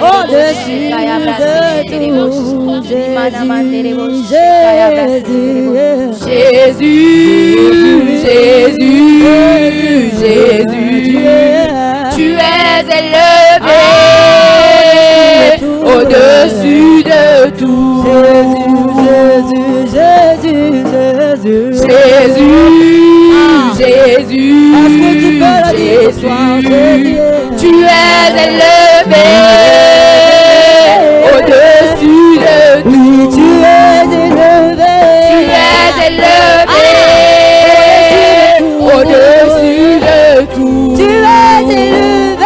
au-dessus de tout, Jésus, tu es élevé au-dessus de tout. Jésus, tu es élevé au-dessus de tout. Tu es élevé au-dessus de tout. Tu es élevé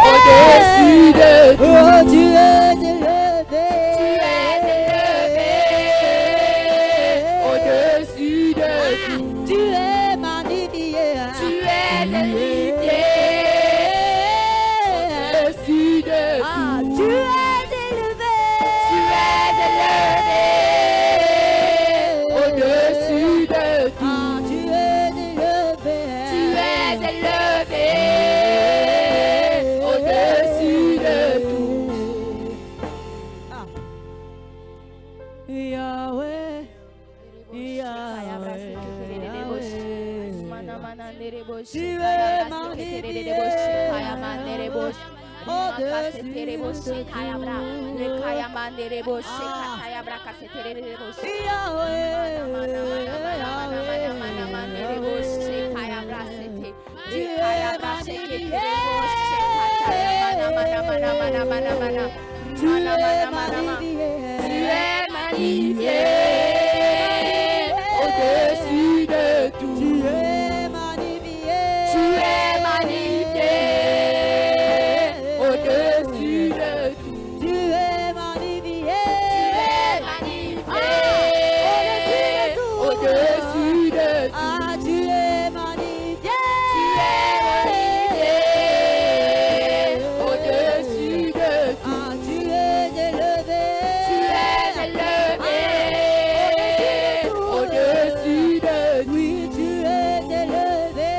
au-dessus de tout. Tu es élevé au-dessus de tout. Tu es magnifié. Tu es élevé au-dessus de tout. Tu es élevé au-dessus de tout. Tu es élevé au-dessus de tout. Yahweh, Yahweh, tu es magnifié au-dessus de tout. Tu es magnifié au-dessus de tout. Tu es magnifié au-dessus de tout. Tu es magnifié au-dessus de tout. Tu es magnifié au-dessus de tout. Tu es élevé au-dessus de tout. Oui, tu es élevé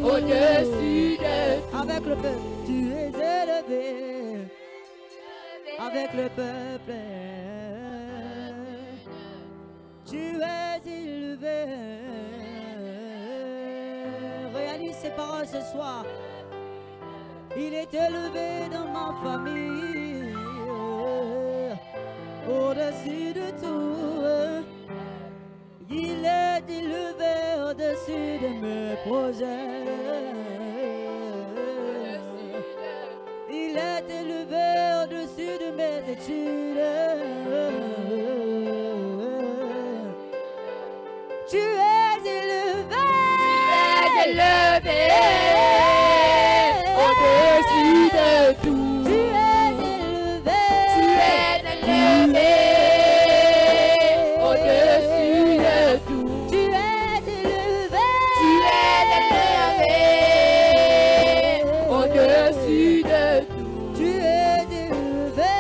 au-dessus de tout. Avec le peuple, tu es élevé avec le peuple. Tu es élevé. Réalise ces paroles ce soir. Il est élevé dans ma famille, au-dessus de tout. Il est élevé au-dessus de mes projets. Il est élevé au-dessus de mes études. Tu es élevé au-dessus de tout. Tu es élevé au-dessus de tout. Tu es élevé au-dessus de tout. Tu es élevé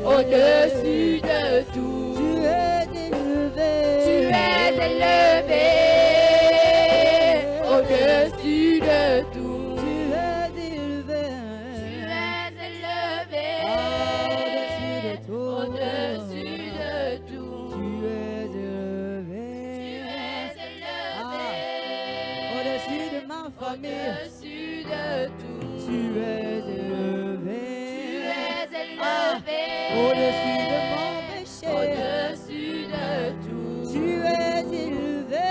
au-dessus de tout. Tu es élevé au-dessus de tout. Tu es élevé au-dessus de tout. Au-dessus de tout. Tu es élevé au-dessus de ma famille. Au-dessus de tout. Tu es élevé au-dessus de mon péché. Au-dessus de tout. Tu es élevé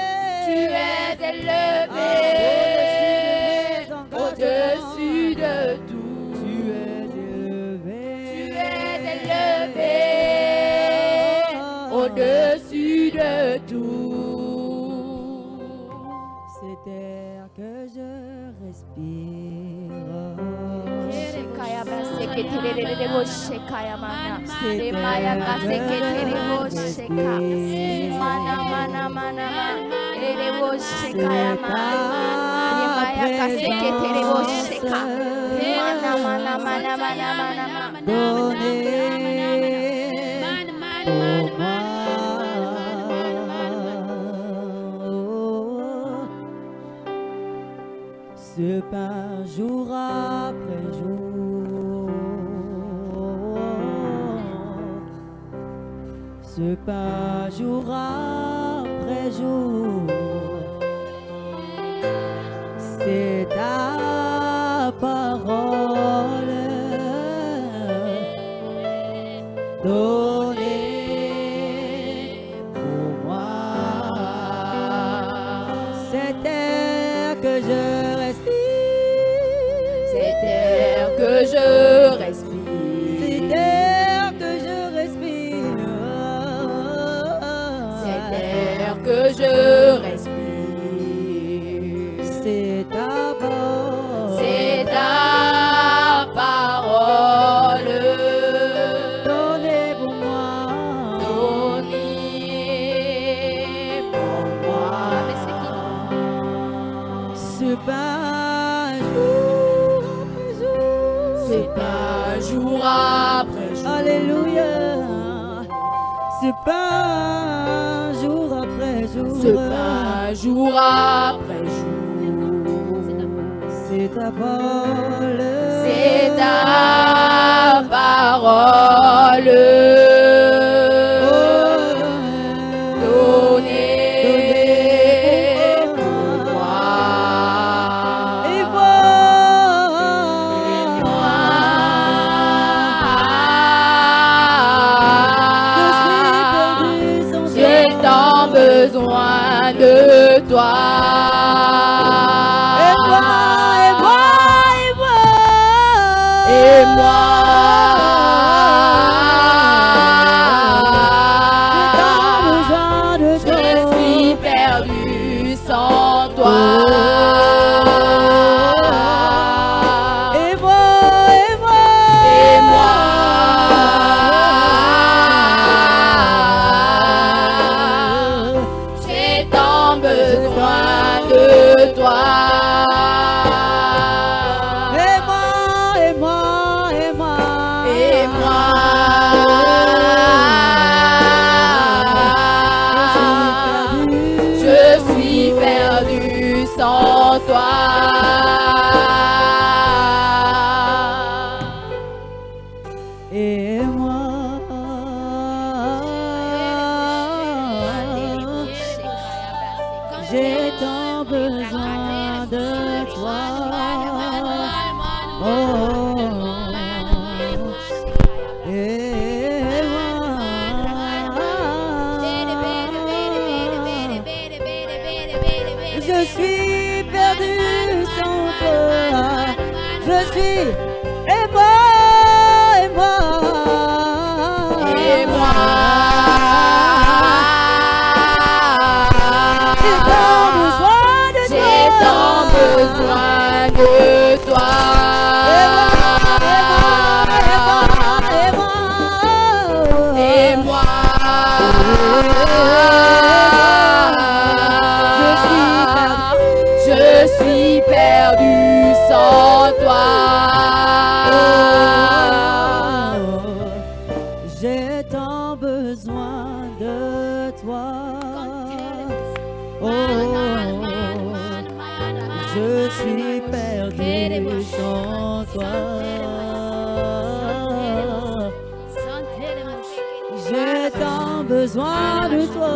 au-dessus de tout. Tu es élevé au-dessus de tout. C'est air que je respire. C'est pas jour après jour, c'est ta parole donnée pour moi. Cet air que je respire, cet air que je respire, cet air que je respire, cet air que je respire, c'est ta parole, c'est ta parole donnée pour moi, donnée pour moi. Mais c'est qui? c'est pas jour après jour, C'est pas jour après jour. alléluia, c'est pas jour après jour, C'est pas jour après jour. c'est ta parole, C'est ta parole donnée pour moi. Et moi, J'ai tant besoin de toi. et moi, Et moi, j'ai je suis perdu sans toi. et moi, Et moi, j'ai tant besoin de toi. et moi, je suis perdu sans toi. et moi, j'ai tant besoin de toi. Oh, et moi, je suis perdu sans toi. Je suis, et moi, Et moi, j'ai tant besoin de toi. j'ai tant besoin de toi. Et moi, je suis perdu sans toi. J'ai tant besoin de toi. Oh, je suis perdu sans toi. J'ai tant besoin de toi.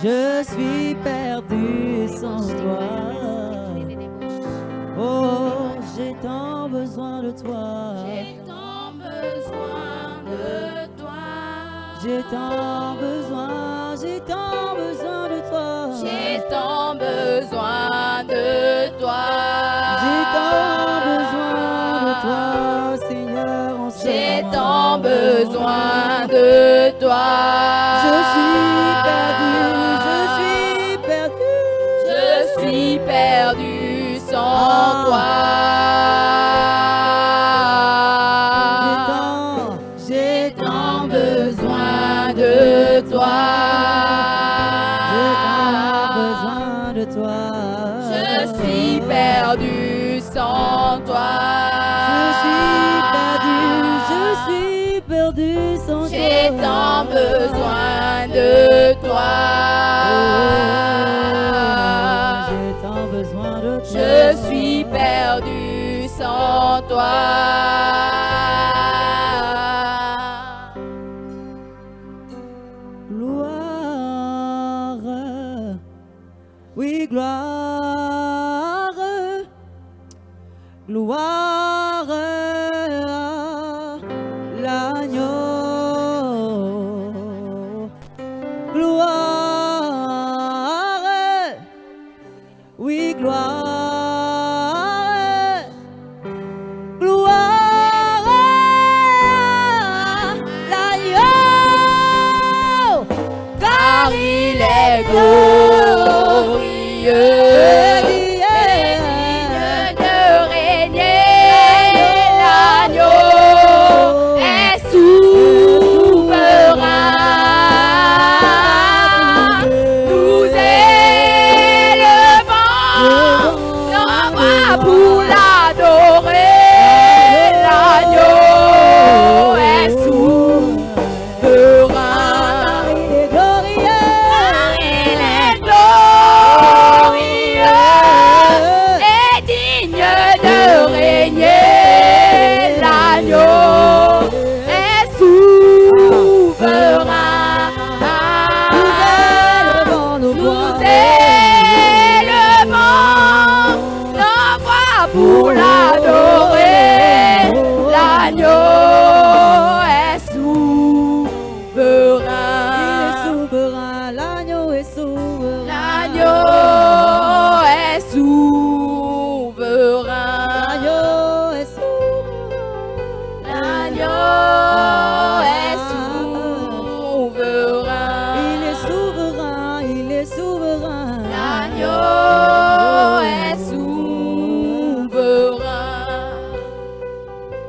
Je suis perdu sans toi. Oh, j'ai tant besoin de toi. J'ai tant besoin de toi. J'ai tant besoin de toi. J'ai tant besoin de toi. J'ai tant besoin de toi, Seigneur, en ce J'ai moment. tant besoin de toi. Je suis perdu, Je suis perdu sans toi. J'ai tant besoin de toi. J'ai tant besoin de toi. Je suis perdu sans toi. Je suis perdu sans toi. J'ai tant besoin de toi. J'ai tant besoin de toi. Je suis perdu sans toi.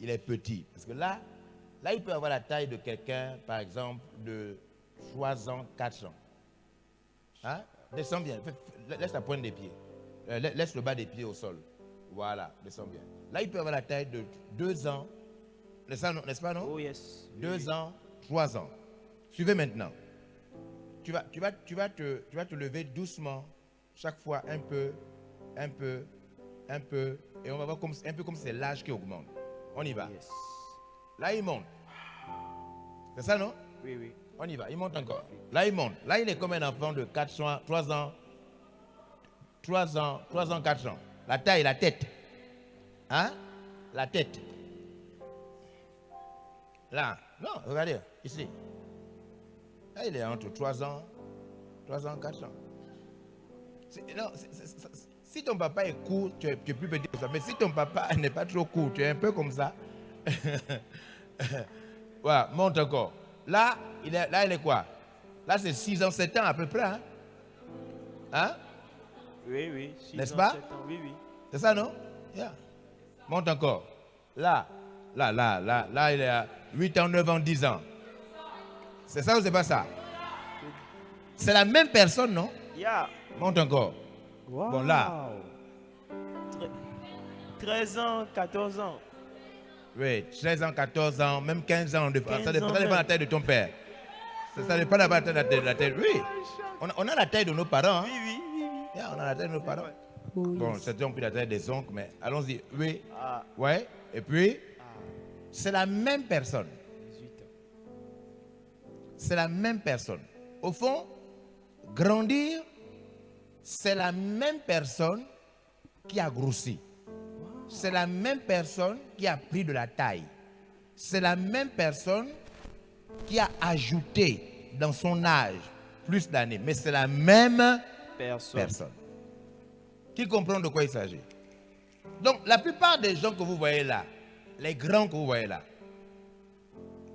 il est petit. Parce que là, il peut avoir la taille de quelqu'un, par exemple, de 3 ans, 4 ans. Hein? Descends bien. Laisse la pointe des pieds. Laisse le bas des pieds au sol. Voilà, descends bien. Là, il peut avoir la taille de 2 ans. N'est-ce pas, non? Oh yes. 2 ans, 3 ans. Suivez maintenant. Tu vas te lever doucement, chaque fois un peu, et on va voir un peu comme c'est l'âge qui augmente. On y va. Yes. Là, il monte. C'est ça, non? Oui, oui. On y va, il monte encore. Là, il monte. Là, il est comme un enfant de 3 ans, 4 ans. La taille, la tête. Hein? La tête. Là. Non, regardez, ici. Là, il est entre 3 ans, 4 ans. Si ton papa est court, tu es plus petit que ça. Mais si ton papa n'est pas trop court, tu es un peu comme ça. Voilà, monte encore. Là, il est quoi? Là, c'est 6 ans, 7 ans à peu près. Hein? Hein? Oui, oui. N'est-ce pas? 7 ans. Oui, oui. C'est ça, non? Yeah. Monte encore. Là, il est à 8 ans, 9 ans, 10 ans. C'est ça ou c'est pas ça? C'est la même personne, non? Yeah. Monte encore. Wow. Bon, là. 13 ans, 14 ans. Oui, 13 ans, 14 ans, même 15 ans. Ça dépend de même. la taille de ton père. Ça dépend de la taille. Oui. On a la taille de nos parents. Hein? Oui, oui, oui, oui. Yeah, on a la taille de nos parents. Bon, c'est donc plus la taille des oncles, mais allons-y. Oui. Ah. Ouais. Et puis, c'est la même personne. 18 ans. C'est la même personne. Au fond, grandir, c'est la même personne qui a grossi. C'est la même personne qui a pris de la taille. C'est la même personne qui a ajouté dans son âge plus d'années. Mais c'est la même personne. Qui comprend de quoi il s'agit? Donc, la plupart des gens que vous voyez là, les grands que vous voyez là,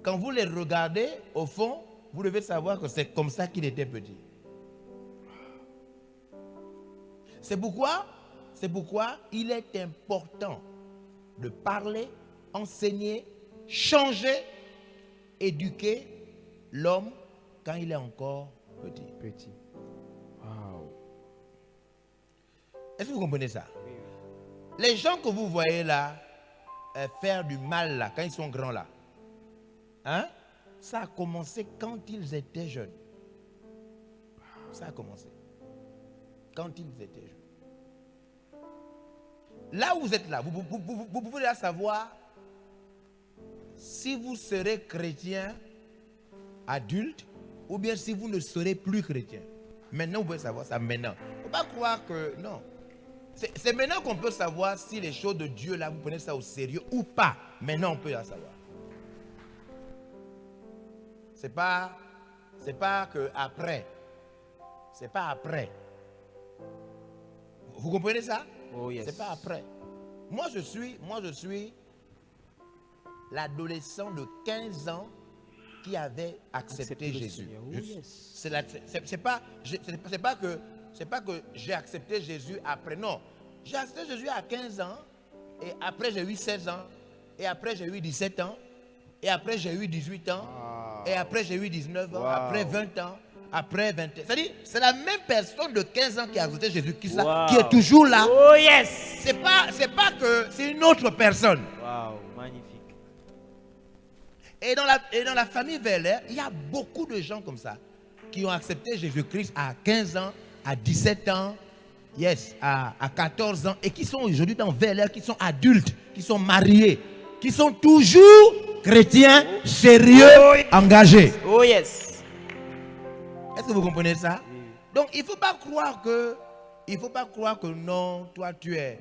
quand vous les regardez, au fond, vous devez savoir que c'est comme ça qu'il était petit. C'est pourquoi il est important de parler, enseigner, changer, éduquer l'homme quand il est encore petit. Wow. Est-ce que vous comprenez ça? Les gens que vous voyez là faire du mal là, quand ils sont grands là, hein? Ça a commencé quand ils étaient jeunes. Ça a commencé quand ils étaient jeunes. Là où vous êtes là, vous pouvez là savoir si vous serez chrétien adulte ou bien si vous ne serez plus chrétien. Maintenant, vous pouvez savoir ça maintenant. Il ne faut pas croire que... Non. C'est maintenant qu'on peut savoir si les choses de Dieu, là, vous prenez ça au sérieux ou pas. Maintenant, on peut la savoir. C'est pas que après. C'est pas après. Vous comprenez ça? Oh yes. C'est pas après. Moi, je suis l'adolescent de 15 ans qui avait accepté Jésus. Oh yes. C'est pas que j'ai accepté Jésus après. Non. J'ai accepté Jésus à 15 ans. Et après, j'ai eu 16 ans. Et après, j'ai eu 17 ans. Et après, j'ai eu 18 ans. Wow. Et après, j'ai eu 19 ans. Wow. Après, 20 ans. Après 20 ans. C'est-à-dire, c'est la même personne de 15 ans qui a accepté Jésus qui Wow. est toujours là. Oh yes. C'est pas que c'est une autre personne. Wow, magnifique. Et dans la famille Veller, il y a beaucoup de gens comme ça qui ont accepté Jésus-Christ à 15 ans, à 17 ans, yes, à 14 ans, et qui sont aujourd'hui dans Veller, qui sont adultes, qui sont mariés, qui sont toujours chrétiens, sérieux, engagés. Oh yes. Est-ce que vous comprenez ça? Donc il ne faut pas croire que non, toi tu es,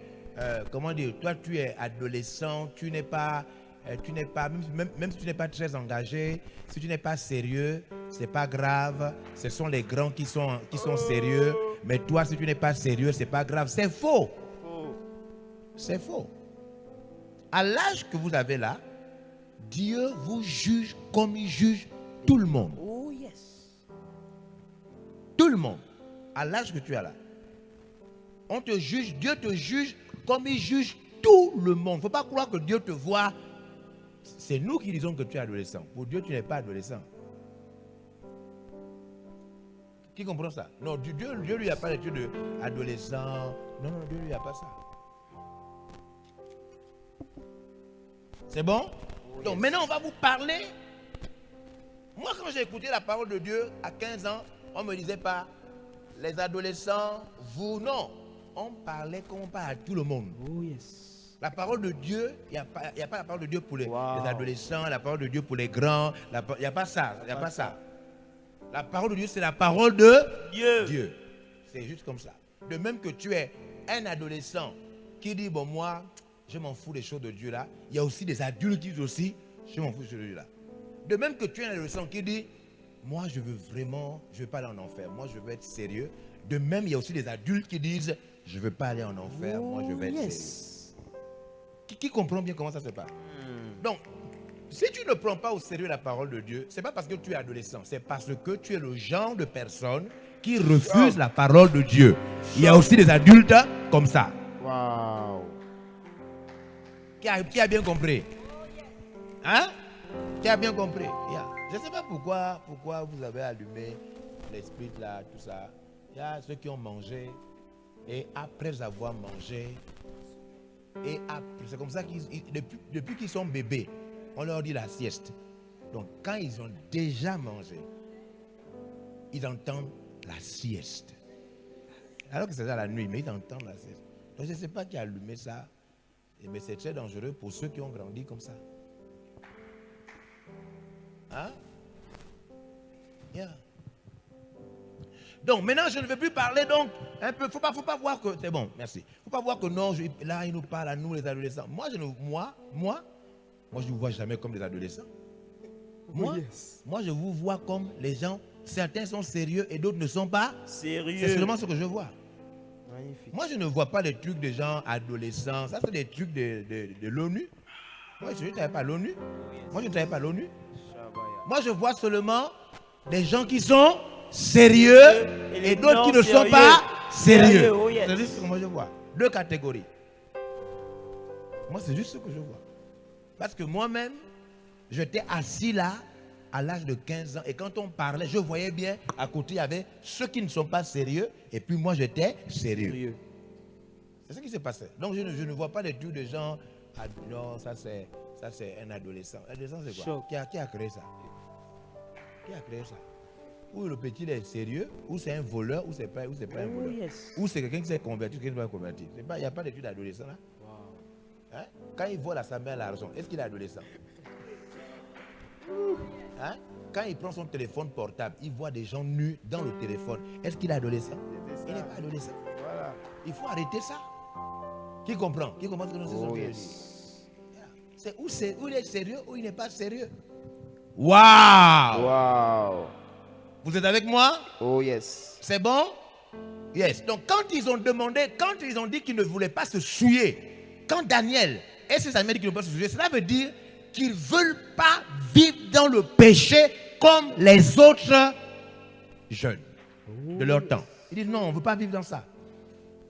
toi tu es adolescent, tu n'es pas, même si tu n'es pas très engagé, si tu n'es pas sérieux, c'est pas grave. Ce sont les grands qui sont sérieux, mais toi si tu n'es pas sérieux, c'est pas grave. C'est faux. C'est faux. À l'âge que vous avez là, Dieu vous juge comme il juge tout le monde. Oh yes. Tout le monde. À l'âge que tu as là. On te juge, Dieu te juge comme il juge tout le monde. Il ne faut pas croire que Dieu te voit c'est nous qui disons que tu es adolescent. Pour Dieu, tu n'es pas adolescent. Qui comprend ça? Non, Dieu lui a pas l'étude d'adolescent. Non, Dieu lui a pas ça. C'est bon? Donc maintenant, on va vous parler. Moi, quand j'ai écouté la parole de Dieu à 15 ans, on ne me disait pas les adolescents, vous, non. On parlait comme on parle à tout le monde. Oh yes. La parole de Dieu, il n'y a pas la parole de Dieu pour les adolescents, la parole de Dieu pour les grands. Il n'y a pas ça. Il n'y a pas ça. La parole de Dieu, c'est la parole de Dieu. C'est juste comme ça. De même que tu es un adolescent qui dit, bon, moi, je m'en fous des choses de Dieu là. Il y a aussi des adultes qui disent aussi, je m'en fous des choses de Dieu là. De même que tu es un adolescent qui dit, moi, je veux pas aller en enfer. Moi, je veux être sérieux. De même, il y a aussi des adultes qui disent, je ne veux pas aller en enfer. Moi, je veux être sérieux. Qui comprend bien comment ça se passe? Donc, si tu ne prends pas au sérieux la parole de Dieu, ce n'est pas parce que tu es adolescent, c'est parce que tu es le genre de personne qui refuse la parole de Dieu. Il y a aussi des adultes comme ça. Wow. Qui a bien compris? Hein? Qui a bien compris? Yeah. Je ne sais pas pourquoi vous avez allumé l'esprit là, tout ça. Il y a ceux qui ont mangé et après avoir mangé, et après, c'est comme ça qu'ils, depuis qu'ils sont bébés, on leur dit la sieste. Donc quand ils ont déjà mangé, ils entendent la sieste. Alors que c'est ça la nuit, mais ils entendent la sieste. Donc je ne sais pas qui a allumé ça, mais c'est très dangereux pour ceux qui ont grandi comme ça. Hein? Yeah. Donc maintenant je ne veux plus parler donc un peu. Faut pas voir que c'est bon, merci. Faut pas voir que non, là il nous parle à nous les adolescents. Moi je ne vous vois jamais comme des adolescents. Moi je vous vois comme les gens. Certains sont sérieux et d'autres ne sont pas sérieux. C'est seulement ce que je vois. Magnifique. Moi je ne vois pas les trucs des gens adolescents. Ça c'est des trucs de l'ONU. Moi je ne travaille pas à l'ONU. Moi je ne travaille pas à l'ONU. Moi je vois seulement des gens qui sont sérieux et d'autres qui ne sont pas sérieux. C'est juste ce que moi je vois. Deux catégories. Moi c'est juste ce que je vois. Parce que moi-même, j'étais assis là à l'âge de 15 ans et quand on parlait, je voyais bien à côté il y avait ceux qui ne sont pas sérieux et puis moi j'étais sérieux. C'est ce qui s'est passé. Donc je ne vois pas les trucs de gens. Non, ça c'est un adolescent. Adolescent c'est quoi? Qui a créé ça? Qui a créé ça? Ou le petit est sérieux, ou c'est un voleur, ou c'est pas un voleur. Ou c'est quelqu'un qui s'est converti, ou quelqu'un qui ne s'est pas converti. Il n'y a pas d'études d'adolescent là. Hein? Quand il vole à sa mère l'argent, est-ce qu'il est adolescent? Hein? Quand il prend son téléphone portable, il voit des gens nus dans le téléphone. Est-ce qu'il est adolescent? Il n'est pas adolescent. Voilà. Il faut arrêter ça. Qui comprend? Qui comprend ce que nous disons? C'est où il est sérieux ou il n'est pas sérieux. Waouh! Wow. Vous êtes avec moi? Oh yes. C'est bon? Yes. Donc quand ils ont demandé, quand ils ont dit qu'ils ne voulaient pas se souiller, quand Daniel et ses amis disent qu'ils ne veulent pas se souiller, cela veut dire qu'ils ne veulent pas vivre dans le péché comme les autres jeunes de leur temps. Ils disent non, on ne veut pas vivre dans ça.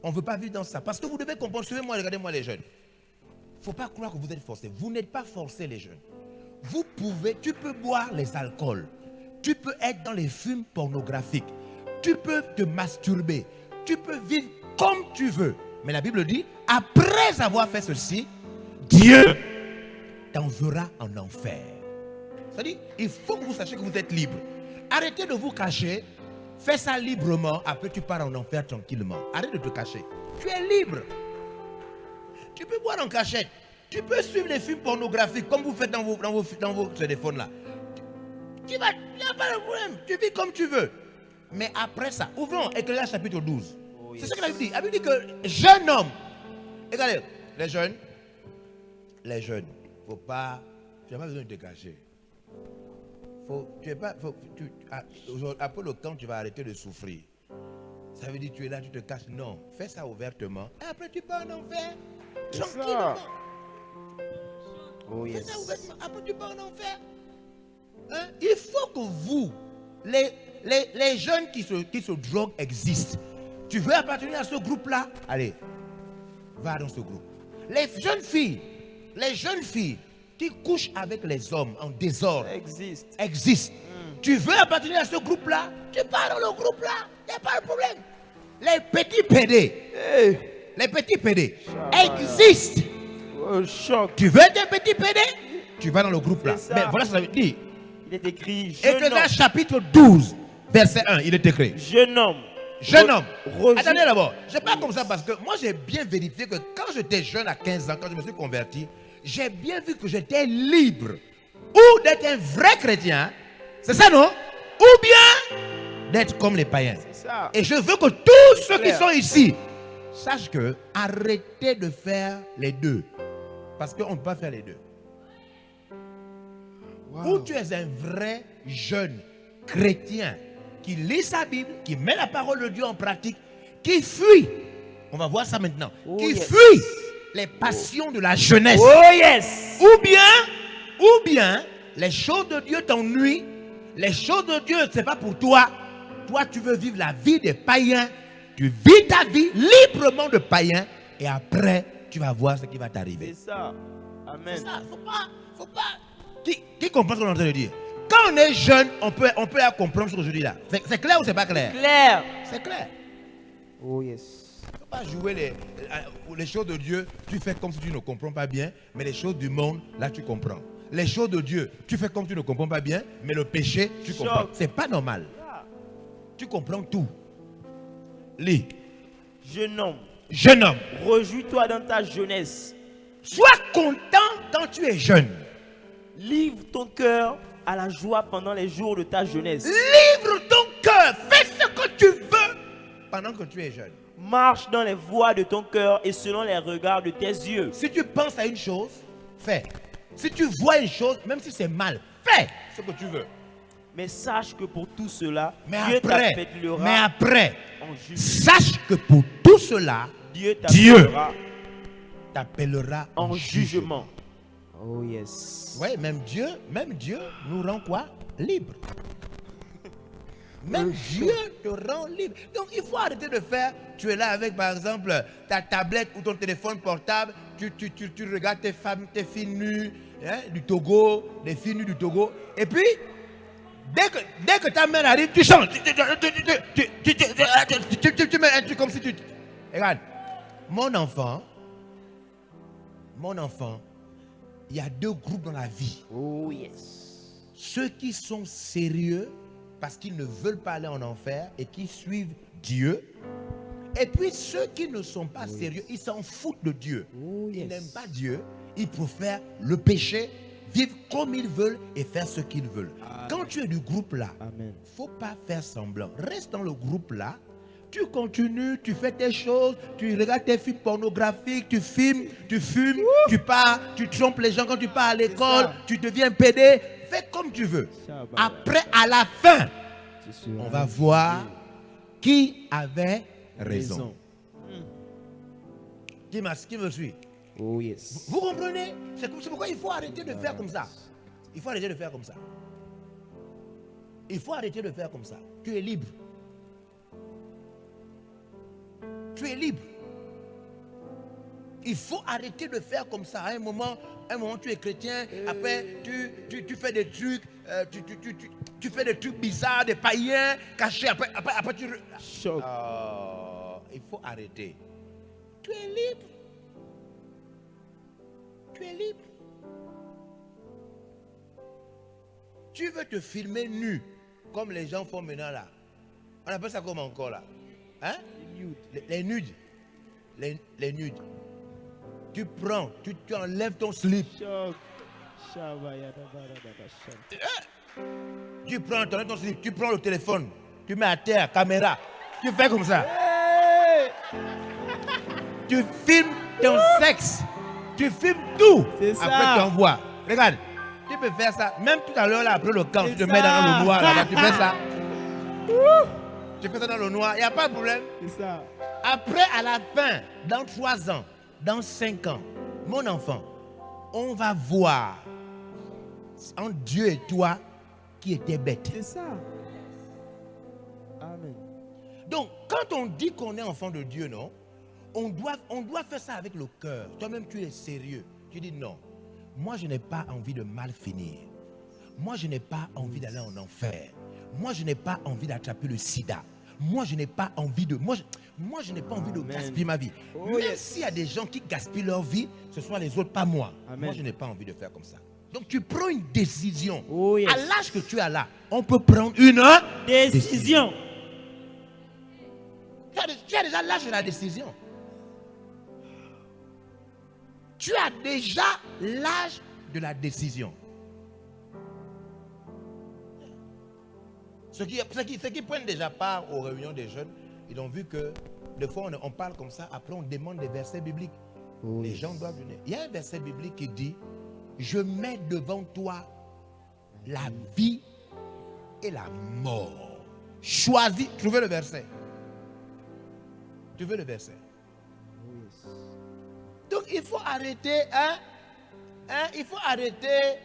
On ne veut pas vivre dans ça. Parce que vous devez comprendre, suivez-moi, regardez-moi les jeunes. Il ne faut pas croire que vous êtes forcés. Vous n'êtes pas forcés les jeunes. Tu peux boire les alcools. Tu peux être dans les films pornographiques. Tu peux te masturber. Tu peux vivre comme tu veux. Mais la Bible dit, après avoir fait ceci, Dieu t'enverra en enfer. C'est-à-dire, il faut que vous sachiez que vous êtes libre. Arrêtez de vous cacher. Fais ça librement. Après, tu pars en enfer tranquillement. Arrête de te cacher. Tu es libre. Tu peux boire en cachette. Tu peux suivre les films pornographiques comme vous faites dans vos téléphones là. Il n'y a pas de problème. Tu vis comme tu veux. Mais après ça, ouvrons Ecclésiaste chapitre 12. Oh, yes. C'est ce que la Bible dit. La Bible dit que jeune homme. Regardez, les jeunes, tu n'as pas besoin de te cacher. Après le camp, tu vas arrêter de souffrir. Ça veut dire que tu es là, tu te caches. Non, fais ça ouvertement. Et après, tu pars en enfer. Tranquillement. Oh, yes. Fais ça ouvertement. Après, tu pars en enfer. Hein? Il faut que vous, les jeunes qui se droguent existent. Tu veux appartenir à ce groupe-là? Allez, va dans ce groupe. Les jeunes filles qui couchent avec les hommes en désordre Ça existe. existe. Tu veux appartenir à ce groupe-là, tu pars dans le groupe-là, il n'y a pas de problème. Les petits pédés, Hey. les petits pédés Shabbat. existent. Oh, choc. Tu veux être un petit pédé, tu vas dans le groupe-là. C'est ça. Mais voilà ce que ça veut dire. Il est écrit jeune homme. Exode chapitre 12, verset 1, il est écrit. Jeune homme. Jeune homme. Rejoue- Attendez d'abord. Je parle comme ça parce que moi j'ai bien vérifié que quand j'étais jeune à 15 ans, quand je me suis converti, j'ai bien vu que j'étais libre. Ou d'être un vrai chrétien. C'est ça non? Ou bien d'être comme les païens. C'est ça. Et je veux que tous ceux qui Clair. sont ici sachent que arrêtez de faire les deux. Parce qu'on ne peut pas faire les deux. Ou tu es un vrai jeune chrétien qui lit sa Bible, qui met la parole de Dieu en pratique, qui fuit. On va voir ça maintenant. Oh, qui yes. fuit les passions de la jeunesse. Oh yes. Ou bien, les choses de Dieu t'ennuient. Les choses de Dieu, ce n'est pas pour toi. Toi, tu veux vivre la vie des païens. Tu vis ta vie librement de païens. Et après, tu vas voir ce qui va t'arriver. C'est ça. Amen. C'est ça, faut pas. Qui comprend ce qu'on est en train de dire? Quand on est jeune, on peut comprendre ce que je dis là. C'est clair ou c'est pas clair? Clair. C'est clair. Oh yes. Il ne faut pas jouer les choses de Dieu. Tu fais comme si tu ne comprends pas bien, mais les choses du monde, là tu comprends. Les choses de Dieu, tu fais comme si tu ne comprends pas bien, mais le péché, tu comprends. Choc. C'est pas normal. Tu comprends tout. Lis. Jeune homme. Jeune homme, Rejouis-toi dans ta jeunesse. sois content quand tu es jeune. Livre ton cœur à la joie pendant les jours de ta jeunesse. Livre ton cœur. Fais ce que tu veux pendant que tu es jeune. Marche dans les voies de ton cœur et selon les regards de tes yeux. Si tu penses à une chose, fais. Si tu vois une chose, même si c'est mal, fais ce que tu veux. Mais sache que pour tout cela, Mais Dieu après, t'appellera en jugement. sache que pour tout cela, Dieu Dieu t'appellera t'appellera en jugement. Oh yes. Oui, même Dieu nous rend quoi? Libre. Même Dieu te rend libre. Donc il faut arrêter de faire. Tu es là avec par exemple ta tablette ou ton téléphone portable. Tu regardes tes filles nues hein, du Togo, des filles nues du Togo. Et puis, dès que ta mère arrive, tu chantes. Tu mets un truc comme si tu... Regarde, mon enfant, il y a deux groupes dans la vie. Oh yes. Ceux qui sont sérieux parce qu'ils ne veulent pas aller en enfer et qui suivent Dieu. Et puis ceux qui ne sont pas sérieux, ils s'en foutent de Dieu. Ils n'aiment pas Dieu. Ils préfèrent le péché, vivre comme ils veulent et faire ce qu'ils veulent. Quand tu es du groupe là, il ne faut pas faire semblant. Reste dans le groupe là. Tu continues, tu fais tes choses, tu regardes tes films pornographiques, tu filmes, tu fumes, tu pars, tu trompes les gens quand tu pars à l'école, tu deviens pédé. Fais comme tu veux. Après, à la fin, on va voir qui avait raison. Qui me suit? Oh yes. Vous comprenez? C'est pourquoi il faut arrêter de faire comme ça. Il faut arrêter de faire comme ça. Il faut arrêter de faire comme ça. Tu es libre. Tu es libre. Il faut arrêter de faire comme ça. À un moment tu es chrétien, après tu fais des trucs, tu fais des trucs bizarres, des païens cachés, après tu... Choc. Il faut arrêter. Tu es libre. Tu es libre. Tu veux te filmer nu, comme les gens font maintenant là. On appelle ça comment encore là? Hein? Les nudes. Les nudes. Tu prends, tu enlèves ton slip. Tu prends, tu enlèves ton slip, tu prends le téléphone, tu mets à terre, caméra. Tu fais comme ça. Tu filmes ton sexe. Tu filmes tout. C'est ça. Après tu envoies. Regarde, tu peux faire ça. Même tout à l'heure là, après le camp, tu te mets dans le noir là, tu fais ça. Tu fais ça dans le noir, il n'y a pas de problème. C'est ça. Après, à la fin, dans 3 ans, dans 5 ans, mon enfant, on va voir entre Dieu et toi qui était bête. C'est ça. Amen. Donc, quand on dit qu'on est enfant de Dieu, non, on doit faire ça avec le cœur. Toi-même, tu es sérieux. Tu dis non. moi je n'ai pas envie de mal finir. Moi je n'ai pas envie d'aller en enfer. Moi je n'ai pas envie d'attraper le sida. Moi je n'ai pas envie de... Moi je n'ai pas envie de gaspiller ma vie. Même s'il y a des gens qui gaspillent leur vie, ce sont les autres, pas moi. Moi je n'ai pas envie de faire comme ça. Donc tu prends une décision. À l'âge que tu as là, on peut prendre une décision. Tu as déjà l'âge de la décision. Tu as déjà l'âge de la décision. Ceux qui prennent déjà part aux réunions des jeunes, ils ont vu que des fois on parle comme ça, après on demande des versets bibliques. Les gens doivent venir. Il y a un verset biblique qui dit: je mets devant toi la vie et la mort. Choisis. Trouvez le verset. Tu veux le verset? Donc il faut arrêter, il faut arrêter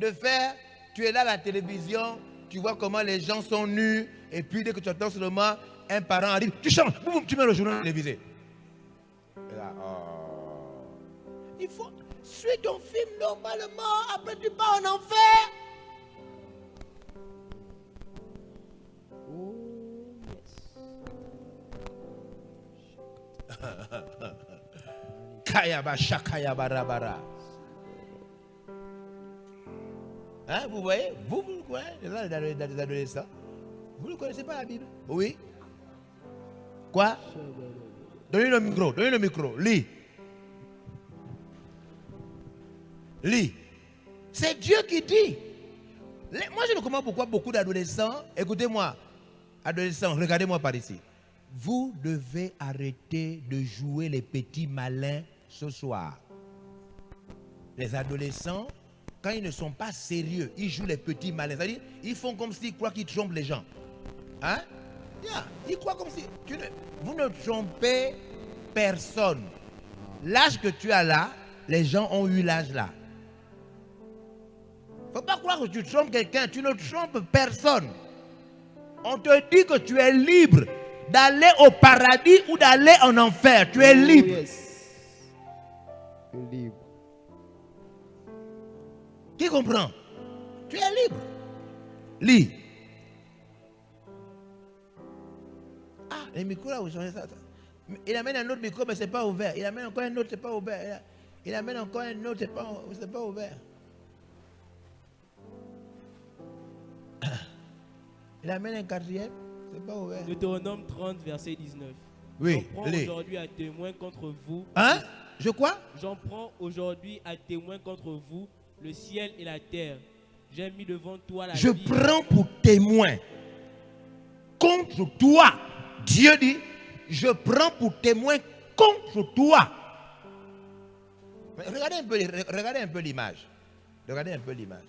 de faire, tu es là à la télévision, tu vois comment les gens sont nus, et puis dès que tu entends seulement un parent arrive, tu changes, boum, tu mets le journal télévisé. Et là, il faut suivre ton film normalement, après tu pars en enfer. Kayaba shakayaba rabara. Hein, vous voyez? Vous le connaissez, les adolescents. Vous ne connaissez pas la Bible? Oui. Quoi? Donnez le micro, lis. Lis. C'est Dieu qui dit. Moi je ne comprends pas pourquoi beaucoup d'adolescents, écoutez-moi, adolescents, regardez-moi par ici. Vous devez arrêter de jouer les petits malins ce soir. Les adolescents, quand ils ne sont pas sérieux, ils jouent les petits malins. C'est-à-dire, ils font comme s'ils croient qu'ils trompent les gens. Hein? Yeah, ils croient comme si... Vous ne trompez personne. L'âge que tu as là, les gens ont eu l'âge là. Il ne faut pas croire que tu trompes quelqu'un. Tu ne trompes personne. On te dit que tu es libre d'aller au paradis ou d'aller en enfer. Tu es libre. Libre. Qui comprend? Tu es libre. Lis. Ah, les micros là, vous changez ça. Il amène un autre micro, mais ce n'est pas ouvert. Il amène encore un autre, ce n'est pas ouvert. Il amène encore un autre, ce n'est pas ouvert. Il amène un quatrième, ce n'est pas ouvert. Deutéronome 30, verset 19. Oui, j'en prends aujourd'hui à témoin contre vous. Hein? Je quoi? J'en prends aujourd'hui à témoin contre vous le ciel et la terre. J'ai mis devant toi la vie. Je prends pour témoin contre toi. Dieu dit, je prends pour témoin contre toi. Mais regardez un peu l'image. Regardez un peu l'image.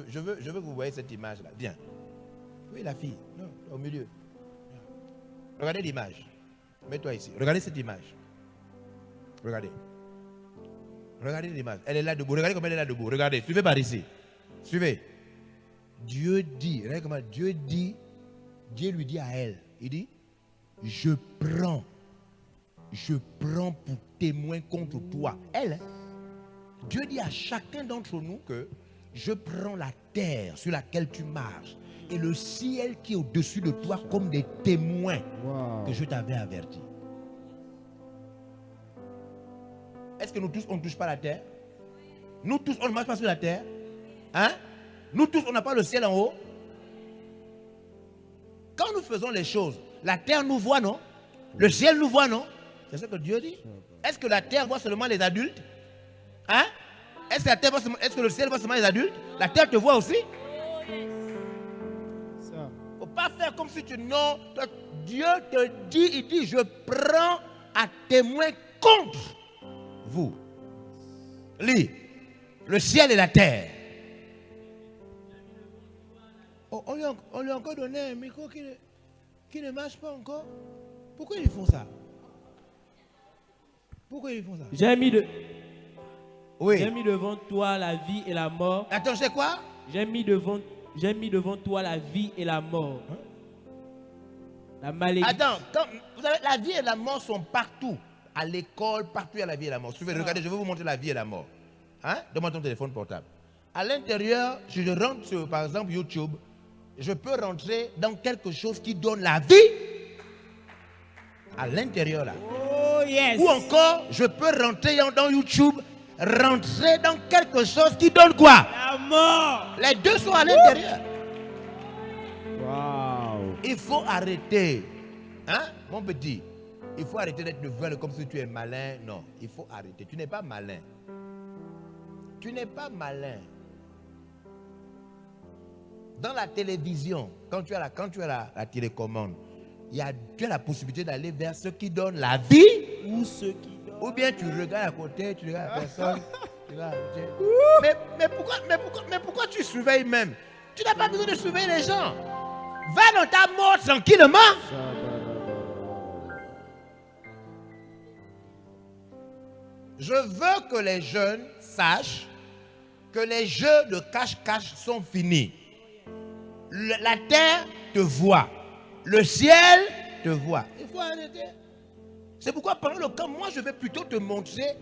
Je veux que vous voyez cette image-là. Viens. Oui, la fille. Non, au milieu. Regardez l'image. Mets-toi ici. Regardez cette image. Regardez. Regardez l'image. Elle est là debout. Regardez comment elle est là debout. Regardez. Suivez par ici. Suivez. Dieu dit. Regardez comment Dieu dit. Dieu lui dit à elle. Il dit, je prends pour témoin contre toi. Elle. Dieu dit à chacun d'entre nous que je prends la terre sur laquelle tu marches et le ciel qui est au-dessus de toi comme des témoins que je t'avais averti. Est-ce que nous tous, on ne touche pas la terre? Nous tous, on ne marche pas sur la terre? Hein? Nous tous, on n'a pas le ciel en haut? Quand nous faisons les choses, la terre nous voit, non? Le ciel nous voit, non? C'est ce que Dieu dit. Est-ce que la terre voit seulement les adultes? Hein? Est-ce que le ciel voit seulement les adultes? La terre te voit aussi? Il ne faut pas faire comme si tu... Non, Dieu te dit, il dit, je prends à témoin contre vous. Lis. Le ciel et la terre. Oh, on lui a encore donné un micro qui ne marche pas encore. Pourquoi ils font ça? Pourquoi ils font ça? J'ai mis Oui. devant toi la vie et la mort. Attends, c'est quoi? J'ai mis devant toi la vie et la mort. Hein? La malédiction. Attends, vous savez, la vie et la mort sont partout. À l'école, partout il y a la vie et la mort. Suivez, regardez, je vais vous montrer la vie et la mort. Hein? Donne-moi ton téléphone portable. À l'intérieur, si je rentre sur, par exemple, YouTube, je peux rentrer dans quelque chose qui donne la vie. À l'intérieur, là. Oh yes. Ou encore, je peux rentrer dans YouTube, rentrer dans quelque chose qui donne quoi? La mort. Les deux sont à l'intérieur. Wow. Il faut arrêter. Hein, mon petit? Il faut arrêter d'être devant comme si tu es malin. Non, il faut arrêter. Tu n'es pas malin. Tu n'es pas malin. Dans la télévision, quand tu as la télécommande, tu as la possibilité d'aller vers ceux qui donnent la vie. Ou ceux qui donnent. Ou bien tu regardes à côté, tu regardes la personne. Mais pourquoi tu surveilles même? Tu n'as pas besoin de surveiller les gens. Va dans ta mort tranquillement. Je veux que les jeunes sachent que les jeux de cache-cache sont finis. La terre te voit. Le ciel te voit. Il faut arrêter. C'est pourquoi pendant le camp, moi je vais plutôt te montrer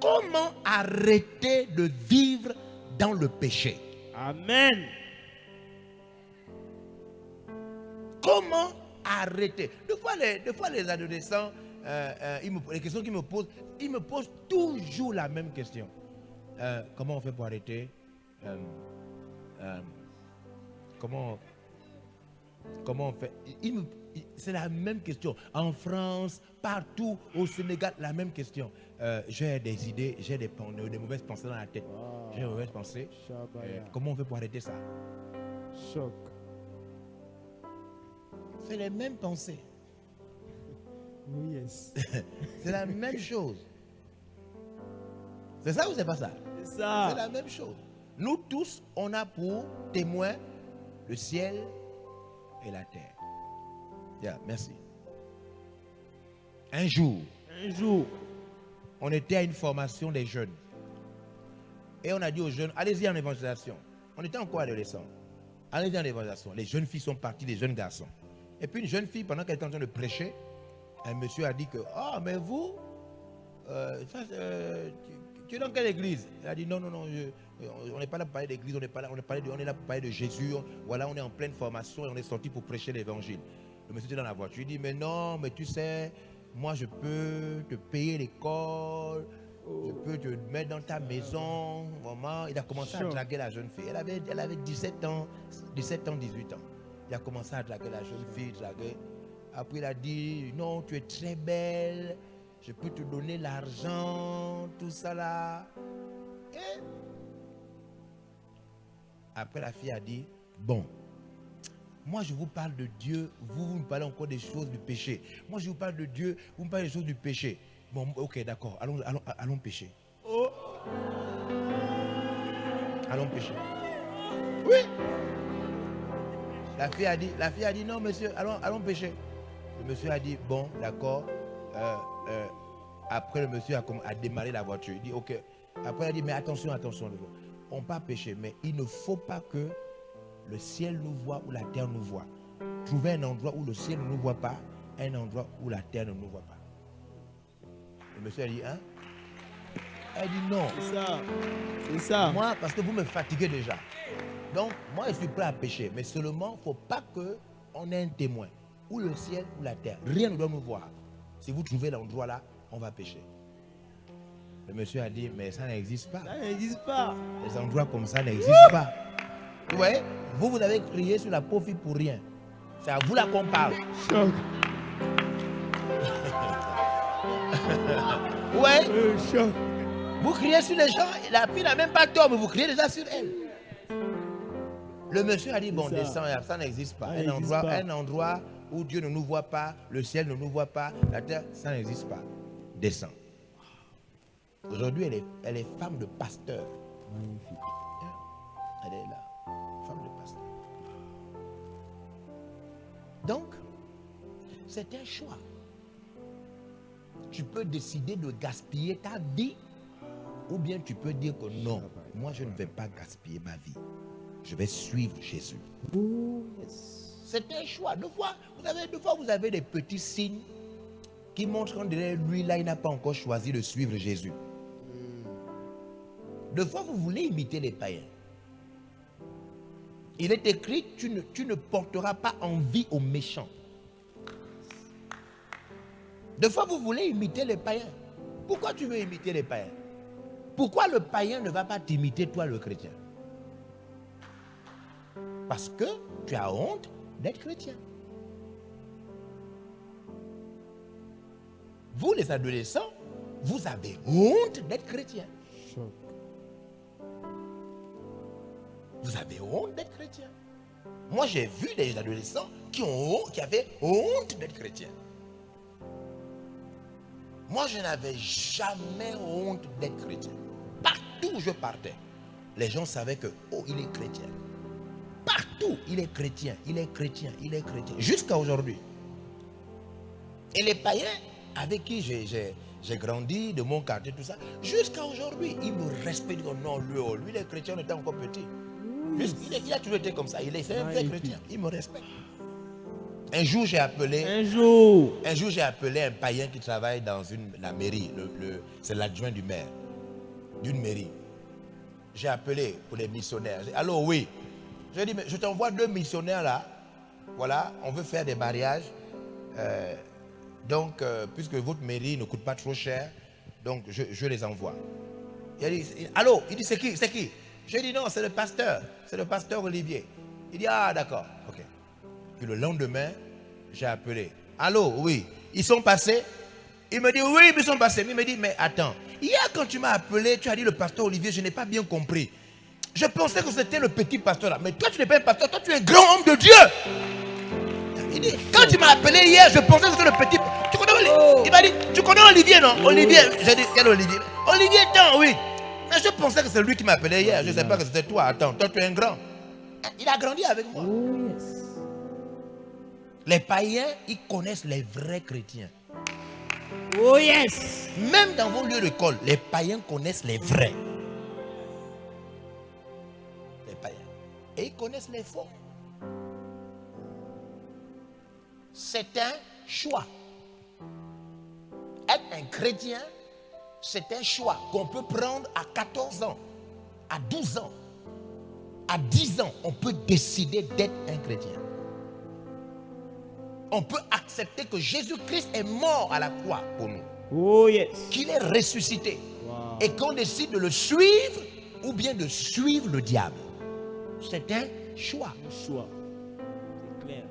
comment arrêter de vivre dans le péché. Amen. Comment arrêter? Des fois les adolescents, les questions qu'ils me posent, ils me posent toujours la même question. Comment on fait pour arrêter? Comment on fait? C'est la même question. En France, partout, au Sénégal, la même question. J'ai des idées, j'ai des mauvaises pensées dans la tête. J'ai des mauvaises pensées. Comment on fait pour arrêter ça? Choc. C'est les mêmes pensées. Oh yes. C'est la même chose. C'est ça ou c'est pas ça? C'est ça. C'est la même chose. Nous tous, on a pour témoin le ciel et la terre. Yeah, merci. Un jour, on était à une formation des jeunes. Et on a dit aux jeunes, allez-y en évangélisation. On était encore adolescents. Allez-y en évangélisation. Les jeunes filles sont parties, les jeunes garçons. Et puis une jeune fille, pendant qu'elle était en train de prêcher, un monsieur a dit que, ah, mais vous, tu es dans quelle église? Elle a dit, non, on n'est pas là pour parler d'église, on est là pour parler de Jésus. Voilà, on est en pleine formation et on est sorti pour prêcher l'évangile. Le monsieur était dans la voiture, il dit, mais non, mais tu sais, moi je peux te payer l'école, je peux te mettre dans ta maison. Maman, il a commencé à draguer la jeune fille. Elle avait 17 ans, 18 ans. Il a commencé à draguer la jeune fille, Après il a dit, non, tu es très belle, je peux te donner l'argent, tout ça là. Et après la fille a dit, bon, moi je vous parle de Dieu, vous me parlez encore des choses du péché. Moi je vous parle de Dieu, vous me parlez des choses du péché. Bon, ok, d'accord, allons pécher. Oh. Allons pécher. Oui. La fille a dit, non monsieur, allons pécher. Le monsieur a dit, bon, d'accord. Après le monsieur a démarré la voiture. Il dit, ok. Après il a dit, mais attention. On ne peut pas pécher, mais il ne faut pas que le ciel nous voit ou la terre nous voit. Trouver un endroit où le ciel ne nous voit pas, un endroit où la terre ne nous voit pas. Le monsieur a dit, hein? Elle dit non. C'est ça. Moi, parce que vous me fatiguez déjà. Donc, moi, je suis prêt à pécher. Mais seulement, il ne faut pas qu'on ait un témoin. Ou le ciel ou la terre. Rien ne doit nous voir. Si vous trouvez l'endroit là, on va pécher. Le monsieur a dit, mais ça n'existe pas. Ça n'existe pas. Les endroits comme ça n'existent pas. Vous voyez, vous avez crié sur la pauvre fille pour rien. C'est à vous là qu'on parle. Choc. Ouais. Choc. Vous criez sur les gens, la fille n'a même pas tort, mais vous criez déjà sur elle. Le monsieur a dit, bon, descends, ça n'existe pas. Un endroit où Dieu ne nous voit pas, le ciel ne nous voit pas, la terre, ça n'existe pas. Descends. Aujourd'hui, elle est femme de pasteur. Magnifique. Elle est là, femme de pasteur. Donc, c'est un choix. Tu peux décider de gaspiller ta vie, ou bien tu peux dire que non, moi je ne vais pas gaspiller ma vie. Je vais suivre Jésus. Oh, yes. C'est un choix. Deux fois, vous avez des petits signes qui montrent que derrière lui, là, il n'a pas encore choisi de suivre Jésus. Deux fois, vous voulez imiter les païens. Il est écrit, tu ne porteras pas envie aux méchants. Deux fois, vous voulez imiter les païens. Pourquoi tu veux imiter les païens? Pourquoi le païen ne va pas t'imiter, toi, le chrétien? Parce que tu as honte d'être chrétien. Vous, les adolescents, vous avez honte d'être chrétien. Vous avez honte d'être chrétien. Moi, j'ai vu des adolescents qui avaient honte d'être chrétien. Moi, je n'avais jamais honte d'être chrétien. Partout où je partais, les gens savaient que, oh, il est chrétien. Partout, il est chrétien, il est chrétien, il est chrétien. Jusqu'à aujourd'hui. Et les païens avec qui j'ai grandi, de mon quartier, tout ça, jusqu'à aujourd'hui, ils me respectent. Non, lui, il est chrétien, on était encore petit. Il a toujours été comme ça. Il est un vrai chrétien. Il me respecte. Un jour, j'ai appelé un païen qui travaille dans la mairie. C'est l'adjoint du maire. D'une mairie. J'ai appelé pour les missionnaires. J'ai dit, allô, oui. J'ai dit, mais je t'envoie 2 missionnaires là. Voilà, on veut faire des mariages. Donc, puisque votre mairie ne coûte pas trop cher, donc je les envoie. Il a dit, allô, il dit, c'est qui? C'est qui? J'ai dit, non, c'est le pasteur Olivier. Il dit, ah, d'accord, ok. Puis le lendemain, j'ai appelé. Allô, oui, ils sont passés? Il me dit, oui, ils sont passés. Il me dit, mais attends, hier quand tu m'as appelé, tu as dit le pasteur Olivier, je n'ai pas bien compris. Je pensais que c'était le petit pasteur là. Mais toi, tu n'es pas un pasteur, toi, tu es un grand homme de Dieu. Il dit, quand tu m'as appelé hier, je pensais que c'était le petit. Tu connais Olivier? Il m'a dit, tu connais Olivier, non? Olivier. J'ai dit, quel Olivier? Olivier, tant, oui. Mais je pensais que c'est lui qui m'a appelé hier. Je ne sais pas que c'était toi. Attends, toi, tu es un grand. Il a grandi avec moi. Oh, yes. Les païens, ils connaissent les vrais chrétiens. Oh yes. Même dans vos lieux d'école, les païens connaissent les vrais. Les païens. Et ils connaissent les faux. C'est un choix. Être un chrétien, c'est un choix qu'on peut prendre à 14 ans, à 12 ans, à 10 ans. On peut décider d'être un chrétien. On peut accepter que Jésus-Christ est mort à la croix pour nous. Oh yes. Qu'il est ressuscité. Wow. Et qu'on décide de le suivre ou bien de suivre le diable. C'est un choix. Un choix. C'est clair.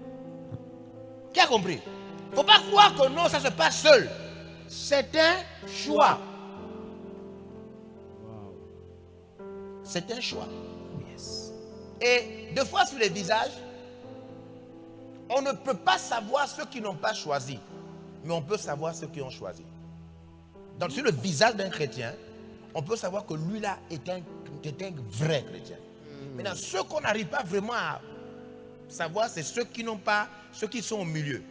Qui a compris? Il ne faut pas croire que non, ça se passe seul. C'est un choix. Wow. C'est un choix. Yes. Et deux fois sur les visages, on ne peut pas savoir ceux qui n'ont pas choisi, mais on peut savoir ceux qui ont choisi. Donc sur le visage d'un chrétien, on peut savoir que lui là est un vrai chrétien. Maintenant, ceux qu'on n'arrive pas vraiment à savoir, c'est ceux qui n'ont pas, ceux qui sont au milieu.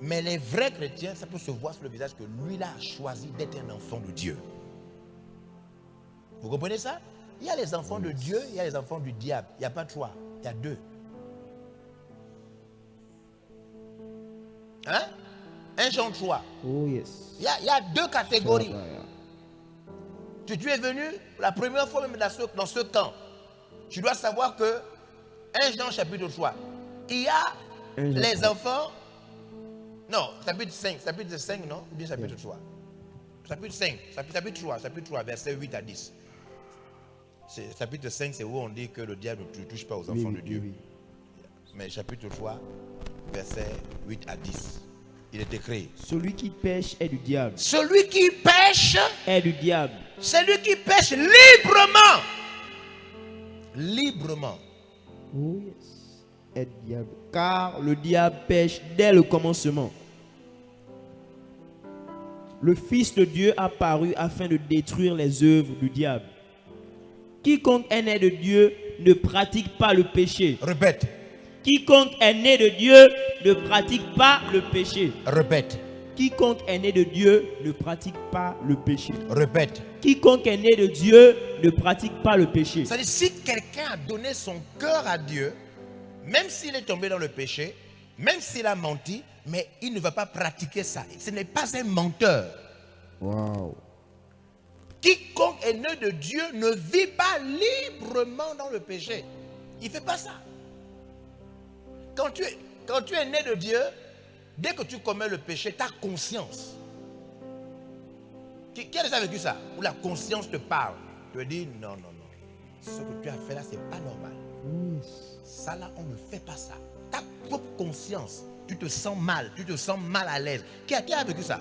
Mais les vrais chrétiens, ça peut se voir sur le visage que lui là a choisi d'être un enfant de Dieu. Vous comprenez ça? Il y a les enfants de Dieu, il y a les enfants du diable. Il n'y a pas 3, il y a 2. Hein? 1 Jean 3. Oh yes. Il y a 2 catégories. Tu es venu la première fois même dans ce camp. Tu dois savoir que 1 Jean chapitre 3. Il y a les enfants. Non, chapitre 5, non? Ou bien chapitre 3. Chapitre 5, chapitre 3, verset 8 à 10. Chapitre 5, c'est où on dit que le diable ne touche pas aux enfants de Dieu. Mais chapitre 3, verset 8 à 10. Il est écrit. Celui qui pêche est du diable. Celui qui pêche Est du diable. Celui qui pêche librement. Librement. Oh yes. Est du diable. Car le diable pêche dès le commencement. Le Fils de Dieu a paru afin de détruire les œuvres du diable. Quiconque est né de Dieu ne pratique pas le péché. Répète. Quiconque est né de Dieu ne pratique pas le péché. Répète. Quiconque est né de Dieu ne pratique pas le péché. Répète. Quiconque est né de Dieu ne pratique pas le péché. C'est-à-dire, si quelqu'un a donné son cœur à Dieu, même s'il est tombé dans le péché, même s'il a menti, mais il ne va pas pratiquer ça. Ce n'est pas un menteur. Wow. quiconque est né de Dieu ne vit pas librement dans le péché. Il ne fait pas ça. Quand tu es né de Dieu, dès que tu commets le péché, tu as conscience. Qui a déjà vécu ça? Où la conscience te parle. Tu te dis non, non, non. Ce que tu as fait là, ce n'est pas normal. Ça là, on ne fait pas ça. Ta propre conscience, tu te sens mal à l'aise. Qui a vécu ça?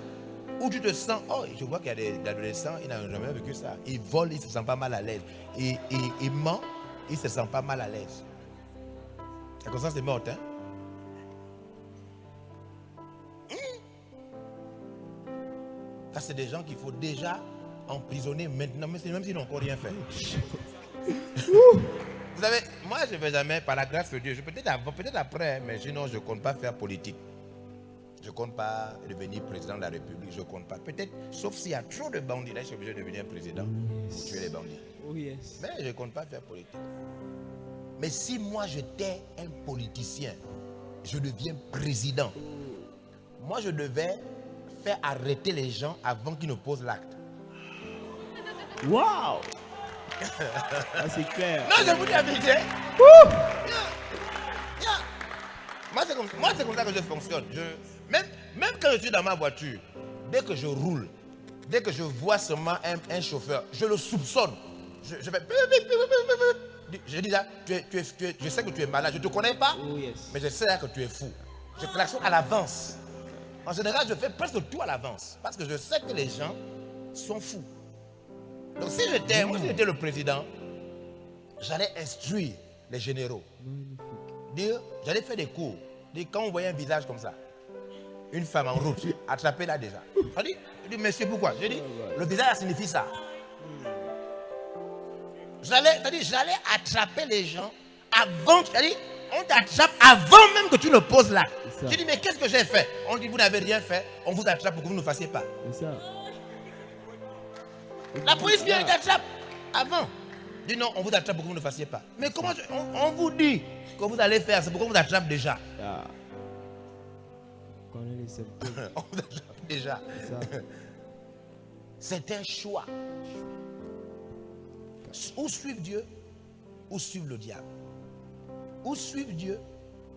Où tu te sens, oh, je vois qu'il y a des adolescents, ils n'ont jamais vécu ça. Ils volent, ils ne se sentent pas mal à l'aise. Ils mentent, ils ne se sentent pas mal à l'aise. La conscience est morte, hein? Ça, c'est des gens qu'il faut déjà emprisonner maintenant, même s'ils n'ont encore rien fait. Vous savez, moi, je ne vais jamais, par la grâce de Dieu, peut-être après, mais sinon, je ne compte pas faire politique. Je ne compte pas devenir président de la République, je ne compte pas. Peut-être, sauf s'il y a trop de bandits, là, je suis obligé de devenir président pour tuer les bandits. Oh yes. Mais je ne compte pas faire politique. Mais si moi, j'étais un politicien, je deviens président, moi, je devais faire arrêter les gens avant qu'ils ne posent l'acte. Waouh! Ah, c'est clair. Non, je vous dis la vérité. Moi, c'est comme ça que je fonctionne. Même quand je suis dans ma voiture, dès que je roule, dès que je vois seulement un chauffeur, je le soupçonne. Je fais... Je dis là, je sais que tu es malade, je ne te connais pas, Oh yes. mais je sais là que tu es fou. Je klaxonne à l'avance. En général, je fais presque tout à l'avance, parce que je sais que les gens sont fous. Donc si j'étais le président, j'allais instruire les généraux. J'allais faire des cours. Quand on voyait un visage comme ça, une femme en route, attrapez-la déjà. Je dis, mais c'est pourquoi? Je dis, le visage signifie ça. J'allais attraper les gens avant, on t'attrape avant même que tu ne poses là. Je dis, mais qu'est-ce que j'ai fait? On dit, vous n'avez rien fait, on vous attrape pour que vous ne fassiez pas. C'est ça. La police vient et t'attrape avant. Dit non, on vous attrape pour que vous ne fassiez pas. Mais comment on vous dit que vous allez faire, c'est pourquoi on vous attrape déjà. Ah. On connaît les symptômes. On vous attrape déjà. C'est un choix. Ou suivre Dieu, ou suivre le diable. Ou suivre Dieu,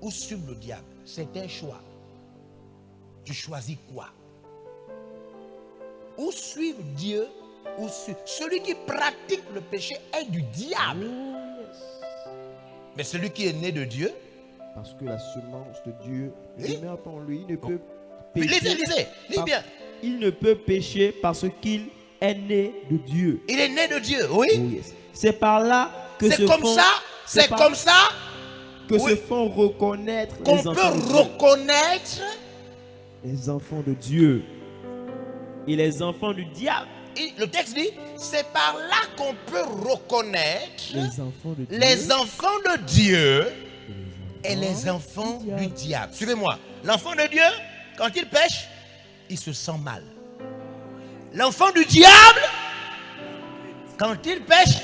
ou suivre le diable. C'est un choix. Tu choisis quoi? Ou suivre Dieu, ou suivre. Celui qui pratique le péché est du diable. Mais celui qui est né de Dieu, parce que la semence de Dieu Oui. demeure en lui, il ne peut pécher. lisez bien. Il ne peut pécher parce qu'il est né de Dieu. Il est né de Dieu, oui. Oh, yes. C'est par là que C'est comme ça, c'est comme ça que oui. se font reconnaître qu'on les peut enfants de Dieu. reconnaître. Les enfants de Dieu et les enfants du diable. Le texte dit, c'est par là qu'on peut reconnaître Les enfants de Dieu. les enfants de Dieu et les enfants du diable. Suivez-moi. L'enfant de Dieu, quand il pêche, il se sent mal. L'enfant du diable, quand il pêche,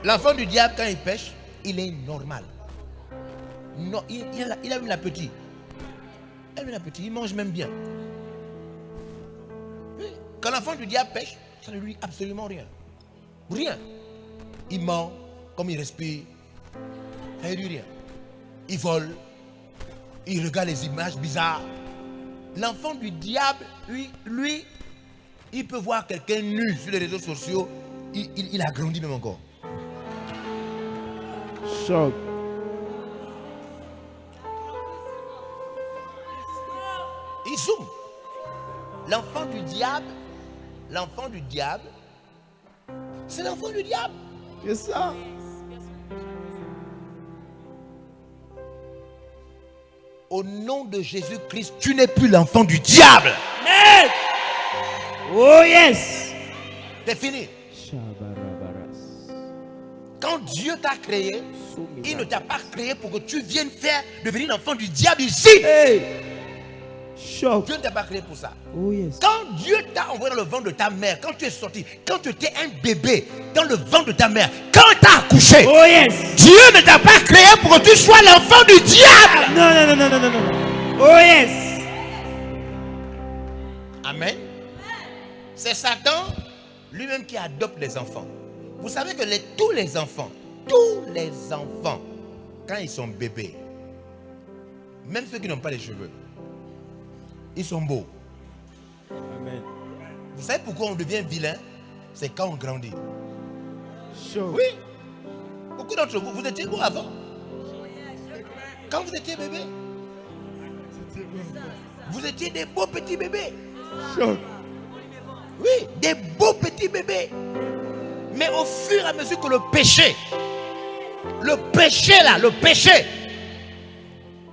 l'enfant du diable, quand il pêche, il est normal. Non, il a une appétit. Il mange même bien. Quand l'enfant du diable pêche, ça ne lui dit absolument rien. Rien. Il ment, comme il respire. Ça ne lui dit rien. Il vole. Il regarde les images bizarres. L'enfant du diable, lui, il peut voir quelqu'un nu sur les réseaux sociaux. Il a grandi même encore. Choc. Il zoome. L'enfant du diable, c'est l'enfant du diable. C'est ça. Au nom de Jésus-Christ, tu n'es plus l'enfant du diable. Amen. Oh yes. C'est fini. Quand Dieu t'a créé, il ne t'a pas créé pour que tu viennes devenir l'enfant du diable ici. Hey. Choc. Dieu ne t'a pas créé pour ça. Oh yes. Quand Dieu t'a envoyé dans le ventre de ta mère, quand tu es sorti, quand tu étais un bébé dans le ventre de ta mère, quand tu as accouché, Oh yes. Dieu ne t'a pas créé pour que tu sois l'enfant du diable. Non. Oh yes. Amen. C'est Satan lui-même qui adopte les enfants. Vous savez que tous les enfants, quand ils sont bébés, même ceux qui n'ont pas les cheveux, ils sont beaux. Amen. Vous savez pourquoi on devient vilain? C'est quand on grandit. Chaud. Oui. Beaucoup d'entre vous, vous étiez beaux avant. Quand vous étiez bébé, vous étiez des beaux petits bébés. Chaud. Oui, des beaux petits bébés. Mais au fur et à mesure que le péché,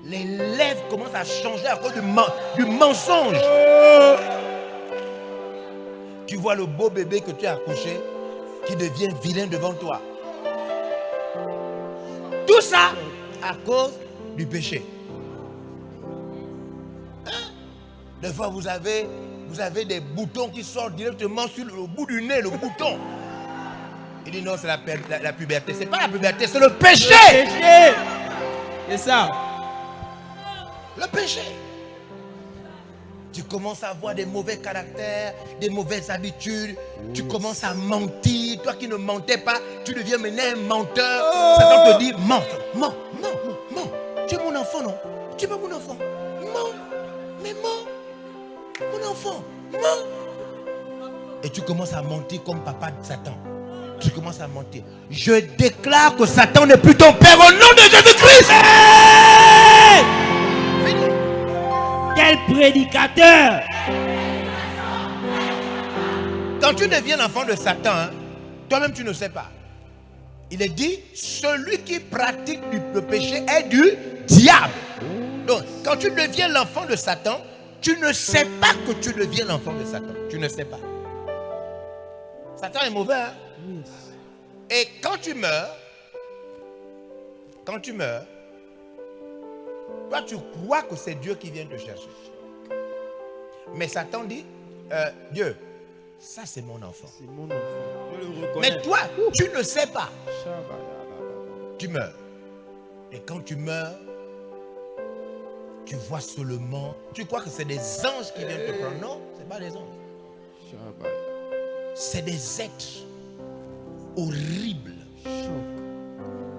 les lèvres commencent à changer à cause du mensonge. Tu vois le beau bébé que tu as accouché qui devient vilain devant toi. Tout ça à cause du péché. Hein? Des fois, vous avez des boutons qui sortent directement sur le bout du nez, le bouton. Il dit non, c'est la puberté. C'est pas la puberté, c'est le péché. Péché. C'est ça. Le péché. Tu commences à avoir des mauvais caractères, des mauvaises habitudes. Tu commences à mentir. Toi qui ne mentais pas, tu deviens maintenant un menteur. Satan te dit, mens. Tu es mon enfant, non? Tu es pas mon enfant. Mens. Mais mens. Mon enfant, mens. Et tu commences à mentir comme papa de Satan. Tu commences à mentir. Je déclare que Satan n'est plus ton père au nom de Jésus-Christ. Hey! Quel prédicateur! Quand tu deviens l'enfant de Satan, hein, toi-même tu ne sais pas. Il est dit, celui qui pratique le péché est du diable. Donc, quand tu deviens l'enfant de Satan, tu ne sais pas que tu deviens l'enfant de Satan. Tu ne sais pas. Satan est mauvais. Hein? Et quand tu meurs, toi tu crois que c'est Dieu qui vient te chercher. Mais Satan dit, Dieu, ça c'est mon enfant. C'est mon enfant. Je le reconnais. Mais toi, tu ne sais pas. Tu meurs. Et quand tu meurs, tu vois seulement, tu crois que c'est des anges qui viennent te prendre. Non, ce n'est pas des anges. C'est des êtres horribles,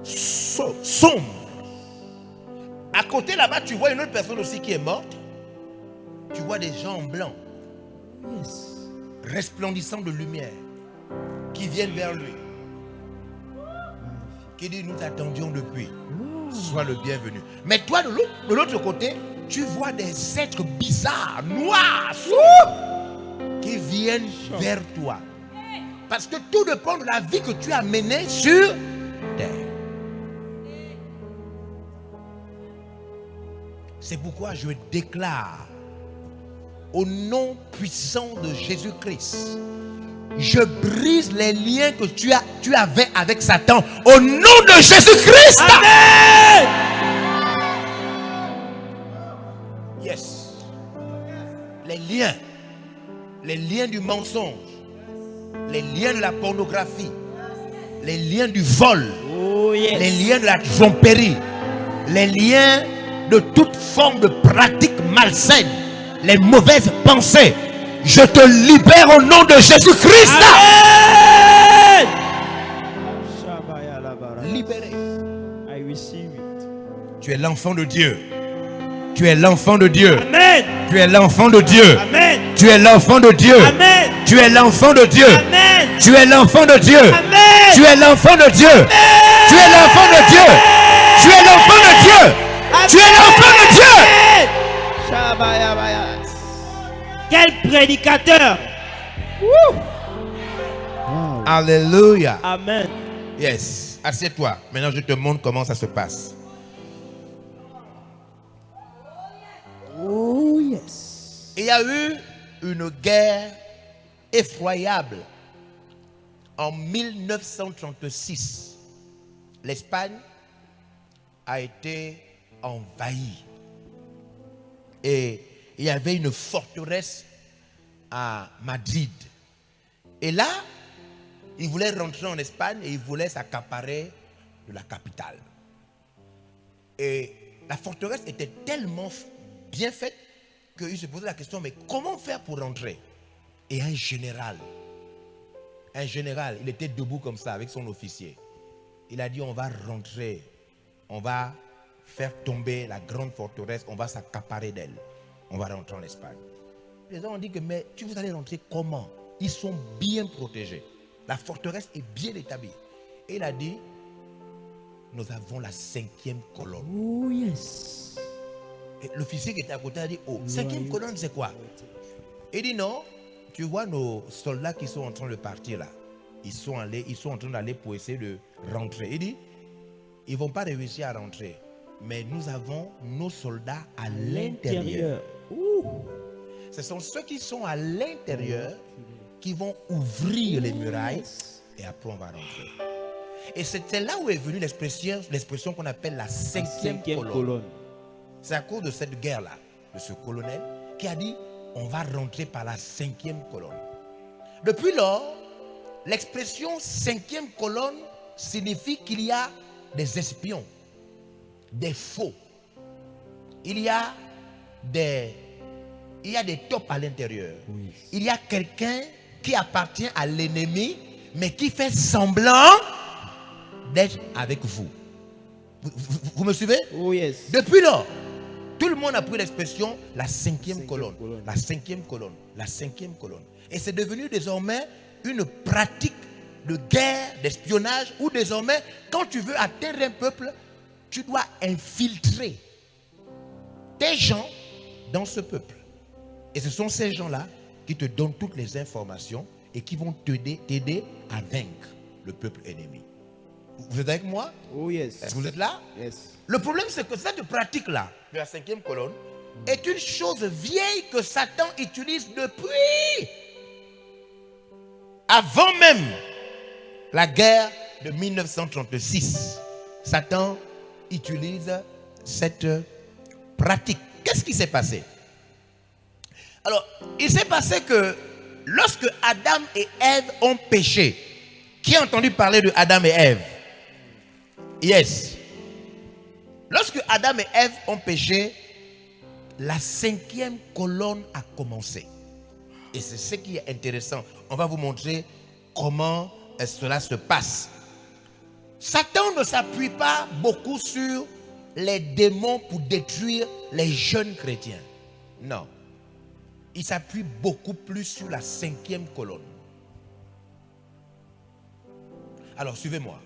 sombres. À côté là-bas, tu vois une autre personne aussi qui est morte. Tu vois des gens en blanc, resplendissants de lumière, qui viennent vers lui, qui dit nous t'attendions depuis. Sois le bienvenu. Mais toi, de l'autre côté, tu vois des êtres bizarres, noirs, qui viennent vers toi. Parce que tout dépend de la vie que tu as menée sur terre. C'est pourquoi je déclare, au nom puissant de Jésus-Christ, je brise les liens que tu avais avec Satan au nom de Jésus-Christ. Amen. Yes. Les liens du mensonge, les liens de la pornographie, les liens du vol, les liens de la tromperie, les liens de toute forme de pratique malsaine, les mauvaises pensées. Je te libère au nom de Jésus-Christ. Amen. Libéré. I receive it. Tu es l'enfant de Dieu. Tu es l'enfant de Dieu. Amen. Tu es l'enfant de Dieu. Amen. Tu es l'enfant de Dieu. Amen. Tu es l'enfant de Dieu. Amen. Tu es l'enfant de Dieu. Amen. Tu es l'enfant de Dieu. Tu es l'enfant de Dieu. Tu es l'enfant de Dieu. Tu es l'enfant de Dieu. Quel prédicateur. Alléluia. Amen. Yes. Assieds-toi. Maintenant, je te montre comment ça se passe. Oh yes. Il y a eu une guerre effroyable en 1936. L'Espagne a été envahie. Et il y avait une forteresse à Madrid. Et là, ils voulaient rentrer en Espagne et ils voulaient s'accaparer de la capitale. Et la forteresse était tellement bien faite qu'il se posait la question, mais comment faire pour rentrer? Et un général, il était debout comme ça avec son officier. Il a dit, on va rentrer, on va faire tomber la grande forteresse, on va s'accaparer d'elle. On va rentrer en Espagne. Les gens ont dit que, mais vous allez rentrer comment? Ils sont bien protégés. La forteresse est bien établie. Et il a dit, nous avons la 5e colonne. Oh yes. Et l'officier qui était à côté a dit, oh, 5e colonne, c'est quoi? Il dit, non, tu vois nos soldats qui sont en train de partir là. Ils sont en train d'aller pour essayer de rentrer. Il dit, ils ne vont pas réussir à rentrer. Mais nous avons nos soldats à l'intérieur. Ce sont ceux qui sont à l'intérieur qui vont ouvrir les murailles et après on va rentrer. Et c'était là où est venue l'expression qu'on appelle la 5e colonne. C'est à cause de cette guerre-là, de ce colonel, qui a dit, on va rentrer par la 5e colonne. Depuis lors, l'expression 5e colonne signifie qu'il y a des espions, des faux. Il y a des tops à l'intérieur. Oui. Il y a quelqu'un qui appartient à l'ennemi, mais qui fait semblant d'être avec vous. Vous me suivez? Oh yes. Depuis lors, tout le monde a pris l'expression la 5e colonne. La 5e colonne. La 5e colonne. Et c'est devenu désormais une pratique de guerre, d'espionnage, où désormais, quand tu veux atteindre un peuple, tu dois infiltrer des gens dans ce peuple. Et ce sont ces gens-là qui te donnent toutes les informations et qui vont t'aider à vaincre le peuple ennemi. Vous êtes avec moi? Oh yes. Est-ce que vous êtes là? Yes. Le problème, c'est que cette pratique-là, de la 5e colonne, est une chose vieille que Satan utilise depuis avant même la guerre de 1936. Satan utilise cette pratique. Qu'est-ce qui s'est passé? Alors, il s'est passé que lorsque Adam et Ève ont péché, qui a entendu parler de Adam et Ève? Yes. Lorsque Adam et Ève ont péché, la 5e colonne a commencé. Et c'est ce qui est intéressant. On va vous montrer comment cela se passe. Satan ne s'appuie pas beaucoup sur les démons pour détruire les jeunes chrétiens. Non. Il s'appuie beaucoup plus sur la 5e colonne. Alors, suivez-moi.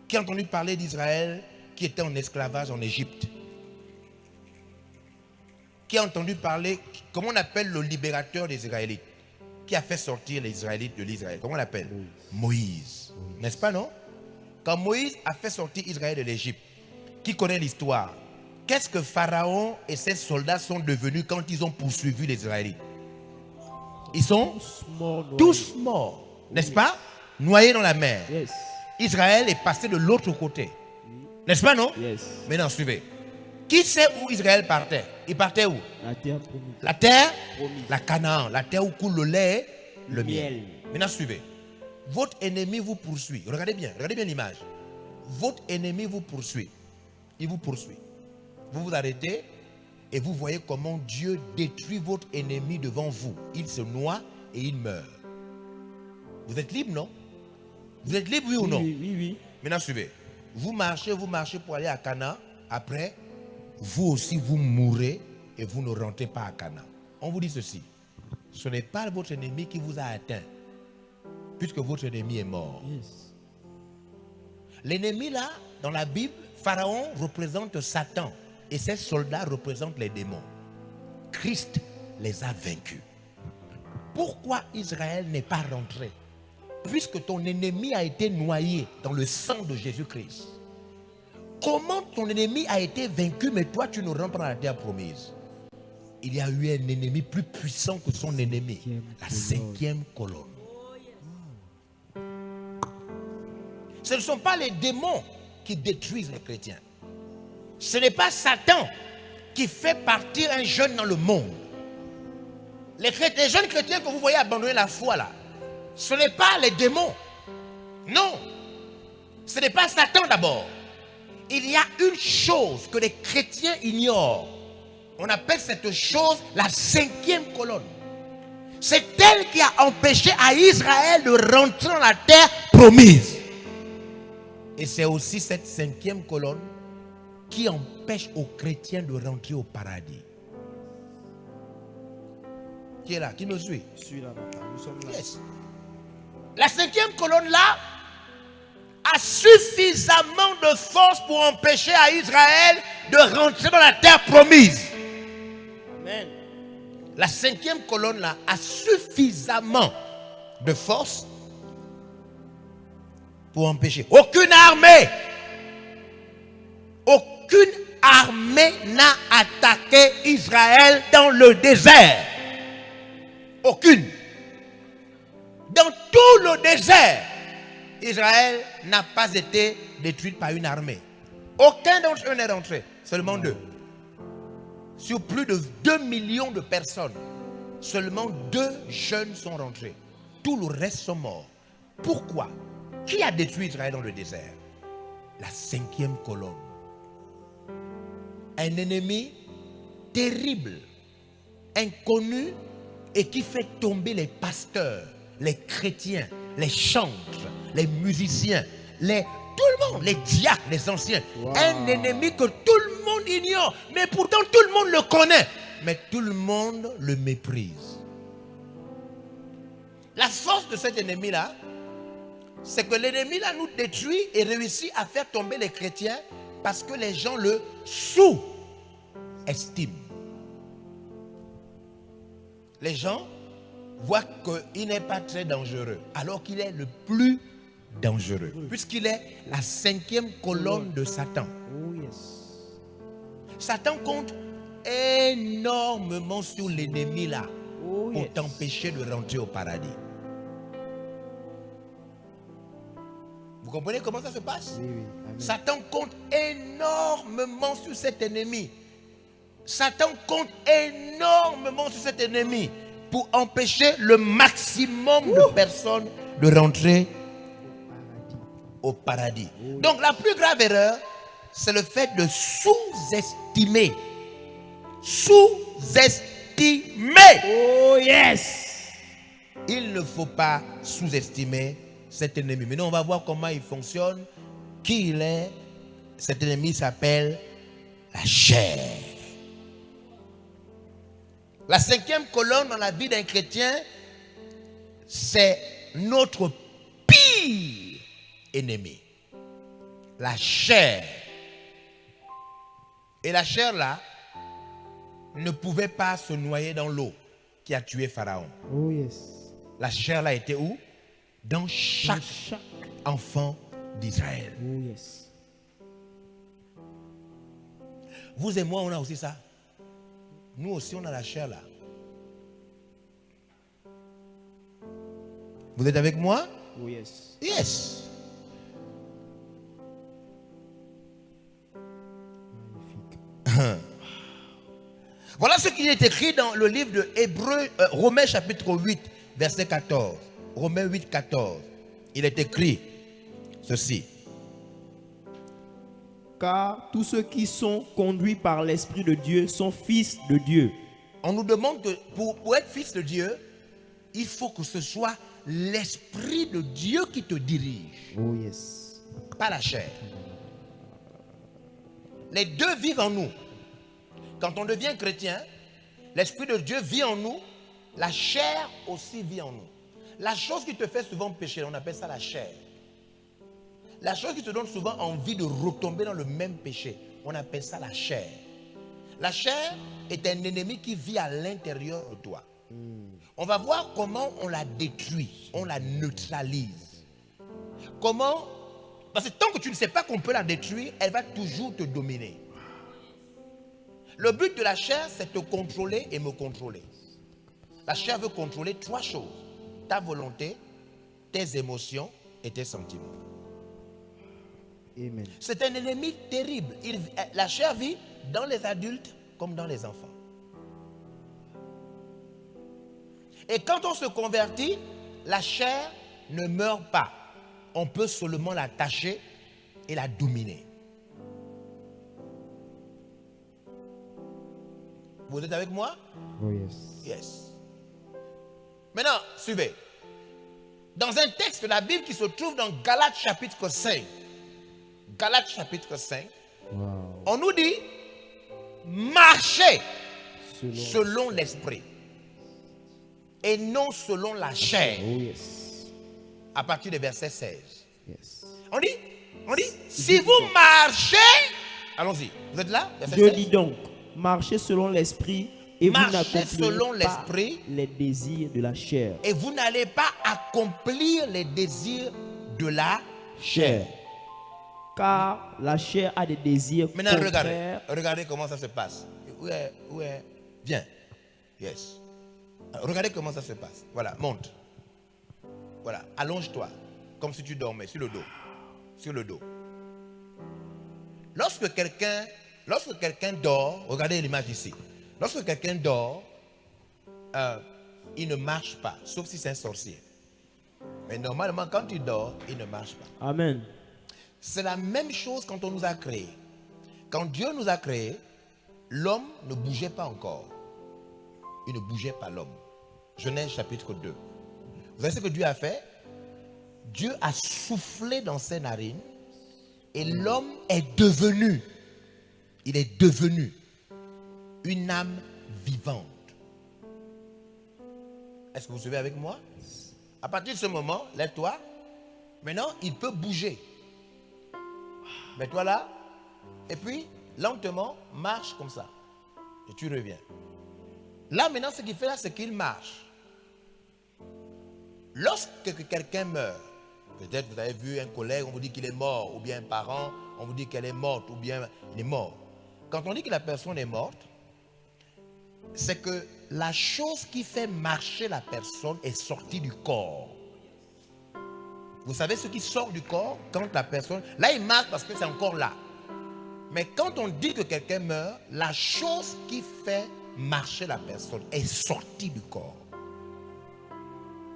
Qui a entendu parler d'Israël qui était en esclavage en Égypte? Qui a entendu parler, comment on appelle le libérateur des Israélites? Qui a fait sortir les Israélites de l'Israël? Comment on l'appelle? Moïse. N'est-ce pas, non? Quand Moïse a fait sortir Israël de l'Égypte, qui connaît l'histoire? Qu'est-ce que Pharaon et ses soldats sont devenus quand ils ont poursuivi les Israélites? Ils sont tous morts, n'est-ce pas? Noyés dans la mer. Yes. Israël est passé de l'autre côté. N'est-ce pas, non? Yes. Maintenant, suivez. Qui sait où Israël partait? Il partait où? La terre promise. La terre Promise. La Canaan. La terre où coule le lait et le miel. Maintenant, suivez. Votre ennemi vous poursuit. Regardez bien l'image. Votre ennemi vous poursuit. Il vous poursuit. Vous vous arrêtez et vous voyez comment Dieu détruit votre ennemi devant vous. Il se noie et il meurt. Vous êtes libre, non? Vous êtes libre, oui ou non? Oui. Maintenant, suivez. Vous marchez pour aller à Canaan. Après, vous aussi, vous mourrez et vous ne rentrez pas à Canaan. On vous dit ceci. Ce n'est pas votre ennemi qui vous a atteint, puisque votre ennemi est mort. Yes. L'ennemi là, dans la Bible, Pharaon représente Satan et ses soldats représentent les démons. Christ les a vaincus. Pourquoi Israël n'est pas rentré? Puisque ton ennemi a été noyé dans le sang de Jésus-Christ. Comment ton ennemi a été vaincu, mais toi tu ne rentres pas dans la terre promise? Il y a eu un ennemi plus puissant que son ennemi, la 5e colonne. Ce ne sont pas les démons qui détruisent les chrétiens. Ce n'est pas Satan qui fait partir un jeune dans le monde. Les jeunes chrétiens que vous voyez abandonner la foi là, ce n'est pas les démons. Non. Ce n'est pas Satan d'abord. Il y a une chose que les chrétiens ignorent. On appelle cette chose la 5e colonne. C'est elle qui a empêché à Israël de rentrer dans la terre promise. Et c'est aussi cette 5e colonne qui empêche aux chrétiens de rentrer au paradis. Qui est là? Qui me suit? Je suis là, papa. Nous sommes là. Yes. La 5e colonne là a suffisamment de force pour empêcher à Israël de rentrer dans la terre promise. Amen. La 5e colonne là a suffisamment de force pour empêcher. Aucune armée n'a attaqué Israël dans le désert. Aucune. Dans tout le désert, Israël n'a pas été détruit par une armée. Aucun d'entre eux n'est rentré. Seulement 2. Sur plus de 2 millions de personnes, seulement 2 jeunes sont rentrés. Tout le reste sont morts. Pourquoi? Qui a détruit Israël dans le désert? La 5e colonne. Un ennemi terrible, inconnu, et qui fait tomber les pasteurs, les chrétiens, les chantres, les musiciens, tout le monde, les diacres, les anciens. Wow. Un ennemi que tout le monde ignore, mais pourtant tout le monde le connaît, mais tout le monde le méprise. La force de cet ennemi-là, c'est que l'ennemi-là nous détruit et réussit à faire tomber les chrétiens parce que les gens le sous-estiment. Les gens voient qu'il n'est pas très dangereux, alors qu'il est le plus dangereux, puisqu'il est la 5e colonne de Satan. Oh yes. Satan compte énormément sur l'ennemi là Oh pour yes. t'empêcher de rentrer au paradis. Vous comprenez comment ça se passe? Oui, oui. Amen. Satan compte énormément sur cet ennemi. Satan compte énormément sur cet ennemi pour empêcher le maximum de personnes de rentrer au paradis. Donc la plus grave erreur, c'est le fait de sous-estimer. Sous-estimer. Oh yes. Il ne faut pas sous-estimer cet ennemi. Maintenant, on va voir comment il fonctionne, qui il est. Cet ennemi s'appelle la chair. La 5e colonne dans la vie d'un chrétien, c'est notre pire ennemi. La chair. Et la chair là ne pouvait pas se noyer dans l'eau qui a tué Pharaon. Oh yes. La chair là était où? Dans chaque enfant d'Israël. Oh yes. Vous et moi, on a aussi ça. Nous aussi, on a la chair là. Vous êtes avec moi? Oh yes. Yes. Magnifique. Voilà ce qui est écrit dans le livre de Romains chapitre 8, verset 14. Romains 8, 14. Il est écrit ceci. Car tous ceux qui sont conduits par l'Esprit de Dieu sont fils de Dieu. On nous demande que pour être fils de Dieu, il faut que ce soit l'Esprit de Dieu qui te dirige, Oh yes. pas la chair. Les deux vivent en nous. Quand on devient chrétien, l'Esprit de Dieu vit en nous, la chair aussi vit en nous. La chose qui te fait souvent pécher, on appelle ça la chair. La chose qui te donne souvent envie de retomber dans le même péché, on appelle ça la chair. La chair est un ennemi qui vit à l'intérieur de toi. On va voir comment on la détruit, on la neutralise. Comment? Parce que tant que tu ne sais pas qu'on peut la détruire, elle va toujours te dominer. Le but de la chair, c'est te contrôler et me contrôler. La chair veut contrôler 3 choses. Ta volonté, tes émotions et tes sentiments. Amen. C'est un ennemi terrible. La chair vit dans les adultes comme dans les enfants. Et quand on se convertit, la chair ne meurt pas. On peut seulement la tâcher et la dominer. Vous êtes avec moi? Oh yes. Yes. Maintenant, suivez. Dans un texte de la Bible qui se trouve dans Galates chapitre 5. Galates chapitre 5. Wow. On nous dit, marchez Selon. selon l'esprit. Et non selon la chair. Oh yes. À partir du verset 16. Yes. On dit, si vous marchez, allons-y, vous êtes là? Verset Je 16. dis donc, marchez selon l'esprit et vous Marchez selon n'accomplirez pas l'esprit. les désirs de la chair. Et vous n'allez pas accomplir les désirs de la chair. Car la chair a des désirs Maintenant, contraires. regardez comment ça se passe. Où est? Viens. Yes. Regardez comment ça se passe. Voilà, monte. Voilà, allonge-toi. Comme si tu dormais, sur le dos. Sur le dos. Lorsque quelqu'un dort, regardez l'image ici. Lorsque quelqu'un dort, il ne marche pas, sauf si c'est un sorcier. Mais normalement, quand tu dors, il ne marche pas. Amen. C'est la même chose quand on nous a créés. Quand Dieu nous a créés, l'homme ne bougeait pas encore. Il ne bougeait pas l'homme. Genèse chapitre 2. Vous savez ce que Dieu a fait? Dieu a soufflé dans ses narines et l'homme est devenu, il est devenu une âme vivante. Est-ce que vous suivez avec moi? À partir de ce moment, lève-toi. Maintenant, il peut bouger. Mets-toi là. Et puis, lentement, marche comme ça. Et tu reviens. Là, maintenant, ce qu'il fait là, c'est qu'il marche. Lorsque quelqu'un meurt, peut-être vous avez vu un collègue, on vous dit qu'il est mort, ou bien un parent, on vous dit qu'elle est morte, ou bien il est mort. Quand on dit que la personne est morte, c'est que la chose qui fait marcher la personne est sortie du corps. Vous savez ce qui sort du corps quand la personne... Là, il marche parce que c'est encore là. Mais quand on dit que quelqu'un meurt, la chose qui fait marcher la personne est sortie du corps.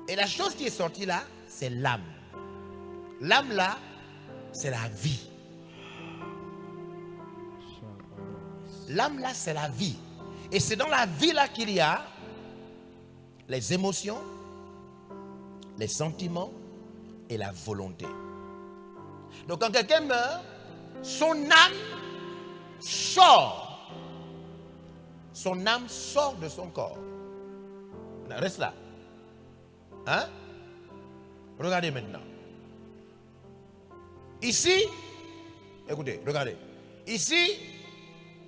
Et la chose qui est sortie là, c'est l'âme. L'âme là, c'est la vie. L'âme là, c'est la vie. Et c'est dans la vie là qu'il y a les émotions, les sentiments et la volonté. Donc quand quelqu'un meurt, son âme sort. Son âme sort de son corps. Reste là. Hein? Regardez maintenant. Ici, écoutez, regardez. Ici,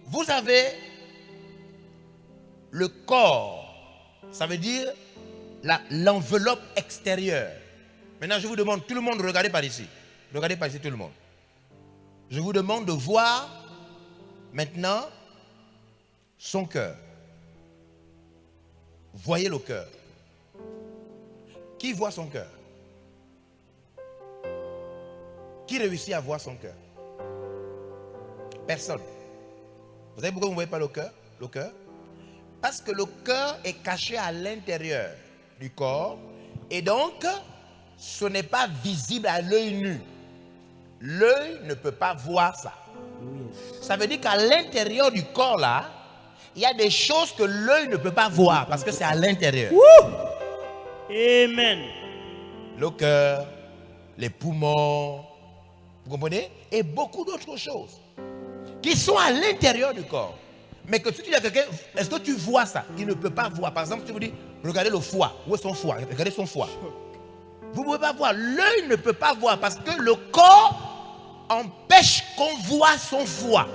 vous avez le corps. Ça veut dire l'enveloppe extérieure. Maintenant, je vous demande, tout le monde, regardez par ici. Regardez par ici, tout le monde. Je vous demande de voir maintenant son cœur. Voyez le cœur. Qui voit son cœur? Qui réussit à voir son cœur? Personne. Vous savez pourquoi vous ne voyez pas le cœur? Le cœur? Parce que le cœur est caché à l'intérieur du corps et donc ce n'est pas visible à l'œil nu. L'œil ne peut pas voir ça. Ça veut dire qu'à l'intérieur du corps là, il y a des choses que l'œil ne peut pas voir parce que c'est à l'intérieur. Amen. Le cœur, les poumons, vous comprenez? Et beaucoup d'autres choses qui sont à l'intérieur du corps. Mais que si tu dis à quelqu'un, est-ce que tu vois ça? Il ne peut pas voir. Par exemple, si tu vous dis, regardez le foie. Où est son foie? Regardez son foie. Vous ne pouvez pas voir. L'œil ne peut pas voir parce que le corps empêche qu'on voit son foie.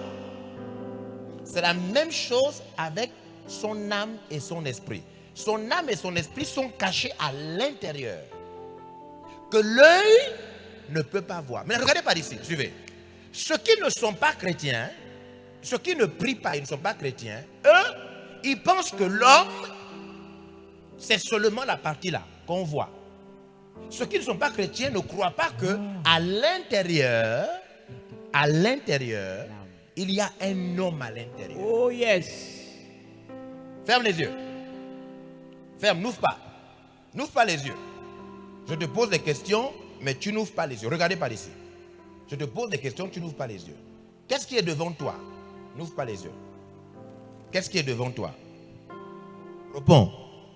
C'est la même chose avec son âme et son esprit. Son âme et son esprit sont cachés à l'intérieur. Que l'œil ne peut pas voir. Mais regardez par ici, suivez. Ceux qui ne sont pas chrétiens, ceux qui ne prient pas, ils ne sont pas chrétiens, eux, ils pensent que l'homme, c'est seulement la partie là qu'on voit. Ceux qui ne sont pas chrétiens ne croient pas que à l'intérieur, il y a un homme à l'intérieur. Oh yes. Ferme les yeux. Ferme, n'ouvre pas. N'ouvre pas les yeux. Je te pose des questions, mais tu n'ouvres pas les yeux. Regardez par ici. Je te pose des questions, tu n'ouvres pas les yeux. Qu'est-ce qui est devant toi? N'ouvre pas les yeux. Qu'est-ce qui est devant toi? Réponds.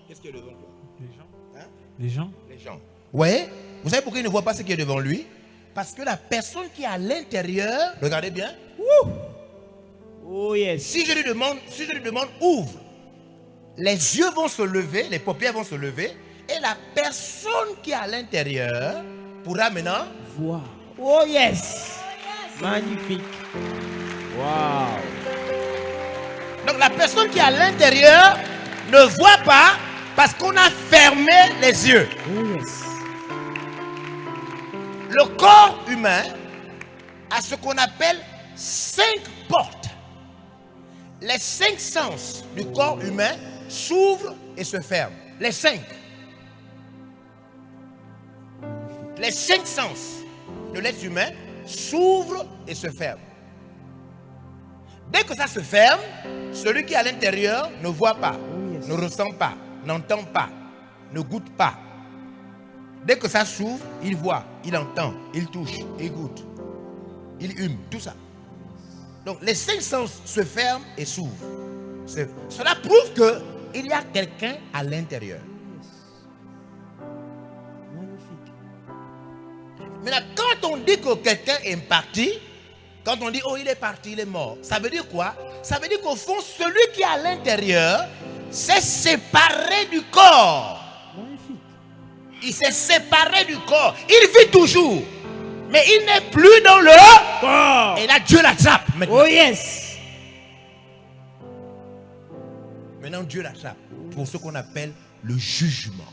Qu'est-ce qui est devant toi? Les gens. Hein? Les gens. Les gens. Ouais. Vous savez pourquoi il ne voit pas ce qui est devant lui? Parce que la personne qui est à l'intérieur, regardez bien. Oh yes. Si je lui demande, ouvre, les yeux vont se lever, les paupières vont se lever, et la personne qui est à l'intérieur pourra maintenant Voir. Oh yes. Magnifique. Wow. Donc la personne qui est à l'intérieur ne voit pas parce qu'on a fermé les yeux. Oh yes. Le corps humain a ce qu'on appelle 5 portes. Les 5 sens du corps humain s'ouvrent et se ferment. Les 5. Les 5 sens de l'être humain s'ouvrent et se ferment. Dès que ça se ferme, celui qui est à l'intérieur ne voit pas, ne ressent pas, n'entend pas, ne goûte pas. Dès que ça s'ouvre, il voit, il entend, il touche, il goûte, il hume, tout ça. Donc les 5 sens se ferment et s'ouvrent. Cela prouve qu'il y a quelqu'un à l'intérieur. Maintenant, quand on dit que quelqu'un est parti, quand on dit, oh, il est parti, il est mort, ça veut dire quoi? Ça veut dire qu'au fond, celui qui est à l'intérieur s'est séparé du corps. Il s'est séparé du corps. Il vit toujours. Mais il n'est plus dans le corps. Et là, Dieu l'attrape maintenant. Oh yes. Maintenant, Dieu l'attrape pour ce qu'on appelle le jugement.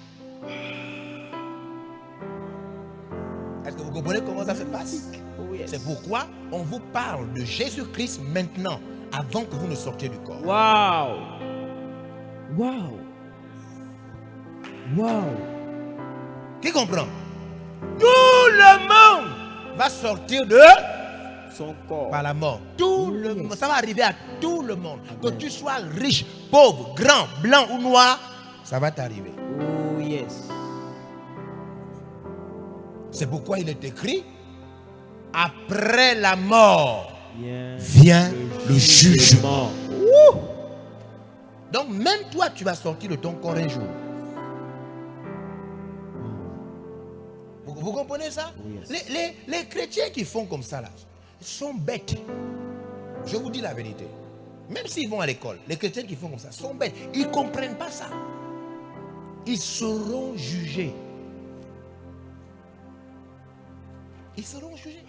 Est-ce que vous comprenez comment ça se passe? C'est pourquoi on vous parle de Jésus-Christ maintenant, avant que vous ne sortiez du corps. Wow. Wow. Wow. Qui comprend? Tout le monde va sortir de Son corps. par la mort. Tout le monde. Ça va arriver à tout le monde. Que tu sois riche, pauvre, grand, blanc ou noir, ça va t'arriver. Oh yes. C'est pourquoi il est écrit, après la mort Bien. vient le jugement. Donc même toi, tu vas sortir de ton corps un jour. Vous comprenez ça? Les chrétiens qui font comme ça là, sont bêtes. Je vous dis la vérité. Même s'ils vont à l'école, les chrétiens qui font comme ça sont bêtes. Ils ne comprennent pas ça. Ils seront jugés. Ils seront jugés.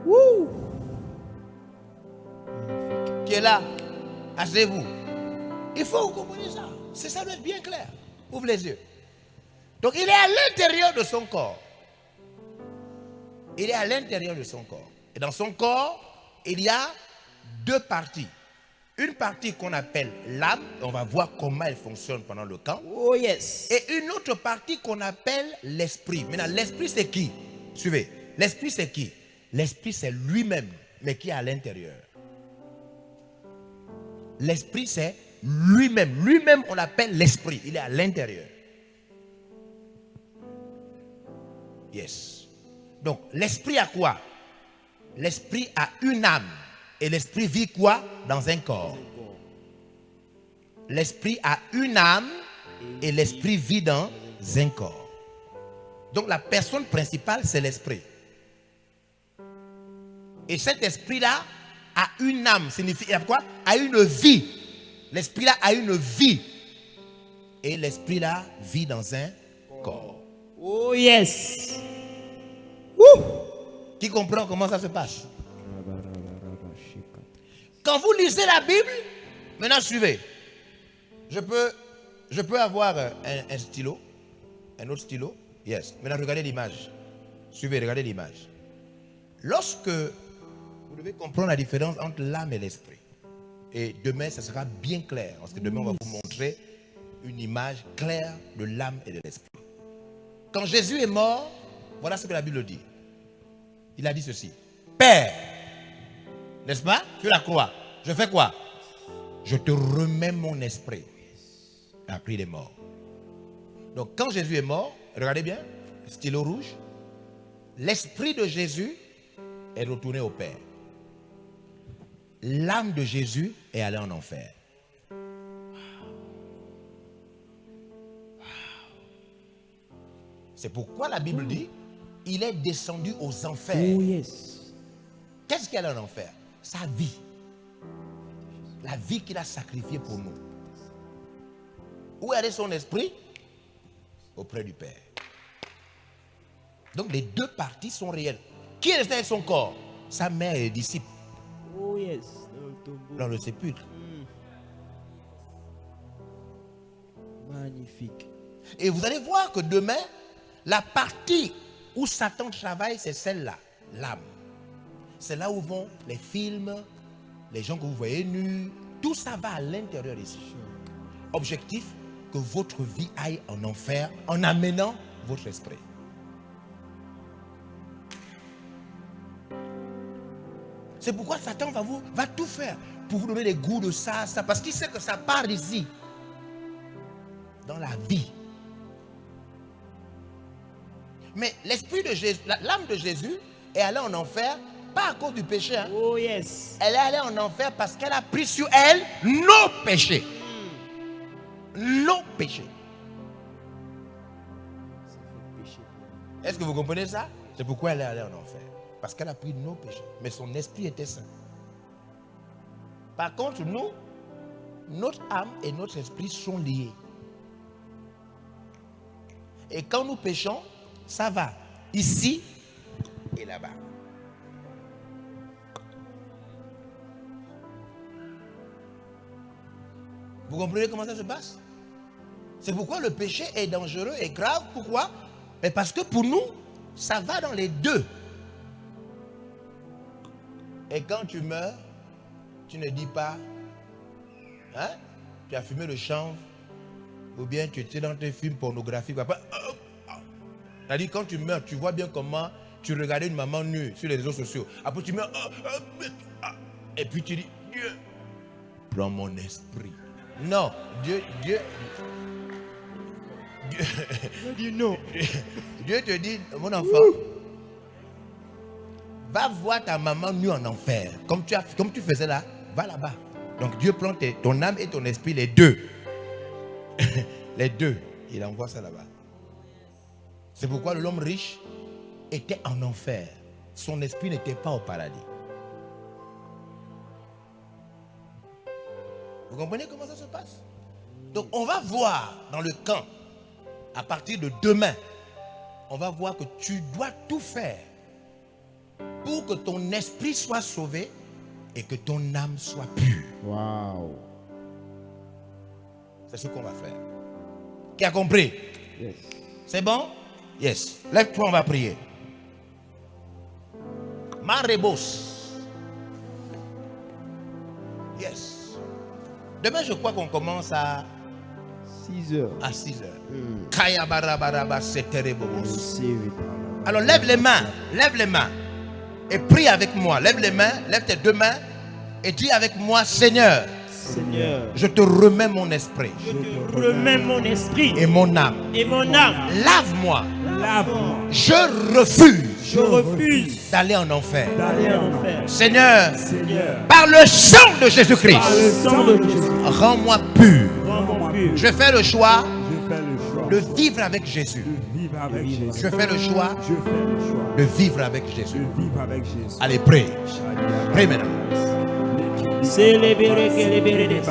Wouh! Qui est là? Asseyez-vous. Il faut que vous compreniez ça. Ça doit être bien clair. Ouvre les yeux. Donc il est à l'intérieur de son corps. Il est à l'intérieur de son corps. Et dans son corps, il y a 2 parties. Une partie qu'on appelle l'âme. On va voir comment elle fonctionne pendant le camp. Oh yes. Et une autre partie qu'on appelle l'esprit. Maintenant, l'esprit c'est qui? Suivez. L'esprit c'est qui? L'esprit c'est lui-même, mais qui est à l'intérieur. L'esprit c'est lui-même. Lui-même on l'appelle l'esprit. Il est à l'intérieur. Yes. Donc, l'esprit a quoi? L'esprit a une âme. Et l'esprit vit quoi? Dans un corps. L'esprit a une âme et l'esprit vit dans un corps. Donc, la personne principale, c'est l'esprit. Et cet esprit-là a une âme. Signifie quoi? A une vie. L'esprit-là a une vie. Et l'esprit-là vit dans un corps. Oh yes. Qui comprend comment ça se passe? Quand vous lisez la Bible, maintenant suivez. Je peux avoir un stylo, un autre stylo. Yes. Maintenant regardez l'image. Suivez, regardez l'image. Lorsque vous devez comprendre la différence entre l'âme et l'esprit. Et demain, ça sera bien clair. Parce que demain, on va vous montrer une image claire de l'âme et de l'esprit. Quand Jésus est mort, voilà ce que la Bible dit. Il a dit ceci. Père, n'est-ce pas? Sur la croix. Je fais quoi? Je te remets mon esprit. Après il est mort. Donc quand Jésus est mort, regardez bien, stylo rouge, l'esprit de Jésus est retourné au Père. L'âme de Jésus est allée en enfer. C'est pourquoi la Bible dit, il est descendu aux enfers. Oh yes. Qu'est-ce qu'il y a en enfer? Sa vie. La vie qu'il a sacrifiée pour nous. Où est allé son esprit? Auprès du Père. Donc les deux parties sont réelles. Qui est resté avec son corps? Sa mère et les disciples. Oh yes. Dans le tombeau. Dans le sépulcre. Magnifique. Et vous allez voir que demain, la partie où Satan travaille, c'est celle-là, l'âme. C'est là où vont les films, les gens que vous voyez nus, tout ça va à l'intérieur ici. Objectif, que votre vie aille en enfer en amenant votre esprit. C'est pourquoi Satan va tout faire pour vous donner les goûts de ça, parce qu'il sait que ça part d'ici, dans la vie. Mais l'esprit de Jésus, l'âme de Jésus est allée en enfer, pas à cause du péché. Hein. Oh yes. Elle est allée en enfer parce qu'elle a pris sur elle nos péchés. Nos péchés. Est-ce que vous comprenez ça? C'est pourquoi elle est allée en enfer. Parce qu'elle a pris nos péchés. Mais son esprit était saint. Par contre, nous, notre âme et notre esprit sont liés. Et quand nous péchons, ça va ici et là-bas. Vous comprenez comment ça se passe? C'est pourquoi le péché est dangereux et grave. Pourquoi? Mais parce que pour nous, ça va dans les deux. Et quand tu meurs, tu ne dis pas, hein, tu as fumé le chanvre, ou bien tu étais dans tes films pornographiques. C'est-à-dire quand tu meurs, tu vois bien comment tu regardais une maman nue sur les réseaux sociaux. Après tu meurs, et puis tu dis, Dieu, prends mon esprit. Non, Dieu dis non. Dieu te dit, mon enfant, va voir ta maman nue en enfer. Comme tu faisais là, va là-bas. Donc Dieu prend ton âme et ton esprit, les deux. Les deux. Il envoie ça là-bas. C'est pourquoi l'homme riche était en enfer. Son esprit n'était pas au paradis. Vous comprenez comment ça se passe? Donc on va voir dans le camp, à partir de demain, on va voir que tu dois tout faire pour que ton esprit soit sauvé et que ton âme soit pure. Wow. C'est ce qu'on va faire. Qui a compris? Yes. C'est bon? Yes. Lève-toi, on va prier. Marebos. Yes. Demain, je crois qu'on commence à 6 heures. à 6 heures. Kaya barabaraba seterebobos. Receive it. Alors lève les mains et prie avec moi. Lève les mains, lève tes deux mains et dis avec moi, Seigneur, Seigneur, je te remets mon esprit je te remets mon esprit et mon âme. et mon âme. Lave-moi. Lave-moi. Je refuse Je refuse d'aller en enfer. d'aller en enfer. Seigneur, Seigneur, par le sang de par le Jésus-Christ, sang de Jésus, rends-moi pur. rends-moi pur. Je fais le choix Je fais le choix de vivre avec Jésus. de vivre avec Jésus. Je fais le choix Je fais le choix de vivre avec Jésus. de vivre avec Jésus. Allez, prie. Prie maintenant. Célébrer, célébrer des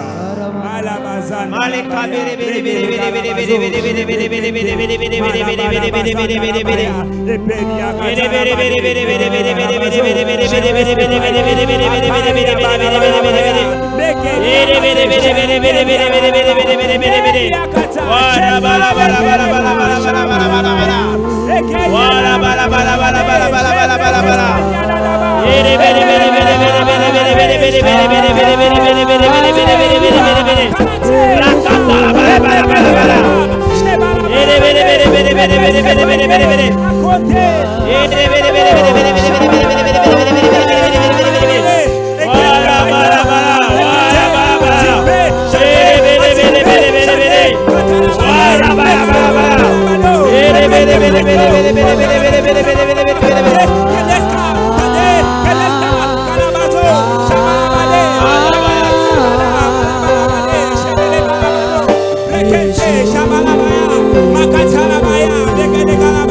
Shabalabaya, Makatalabaya,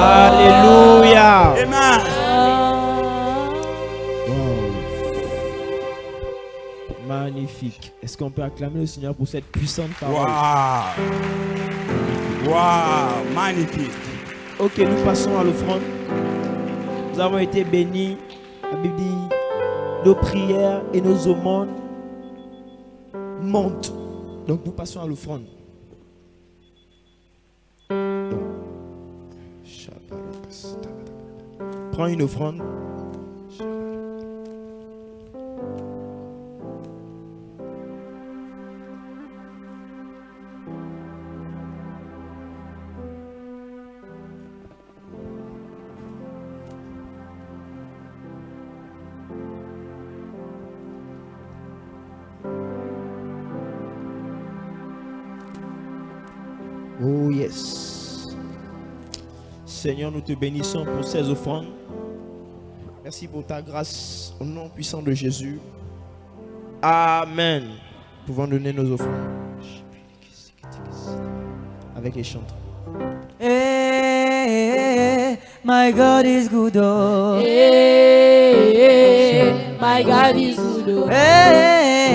Alléluia. Amen. Magnifique. Est-ce qu'on peut acclamer le Seigneur pour cette puissante parole? Wow, magnifique. Ok, nous passons à l'offrande. Nous avons été bénis. La Bible dit, nos prières et nos aumônes montent. Donc nous passons à l'offrande. Prends une offrande. Oh yes. Seigneur, nous te bénissons pour ces offrandes. Merci pour ta grâce au nom puissant de Jésus. Amen. Nous pouvons donner nos offrandes avec les chanteurs. Hey, my God is good. Oh. Hey, my God is good. Oh. Hey,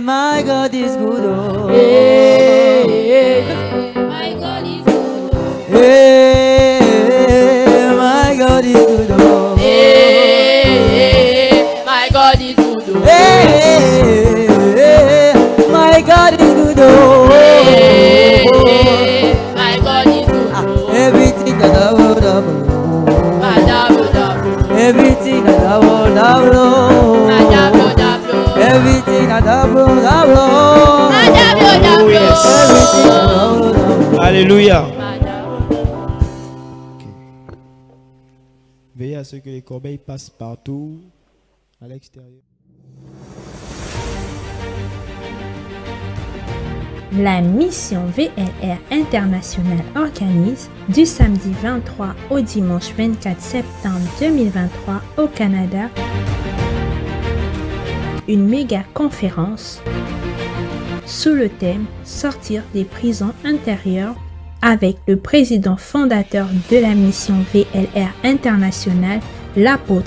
my God is good. Oh. Hey, my God is good. Oh. Hey, my God is good. Oh. Hey, my God is good. Oh. Hey, my God is good. Oh. Hey, my God is good. Oh. Everything that I would have. Everything that I would have. Everything that I would have. Oh yes. Alléluia. Veillez à ce que les corbeilles passent partout à l'extérieur. La mission VLR International organise du samedi 23 au dimanche 24 septembre 2023 au Canada une méga conférence sous le thème Sortir des prisons intérieures avec le président fondateur de la mission VLR International, l'apôtre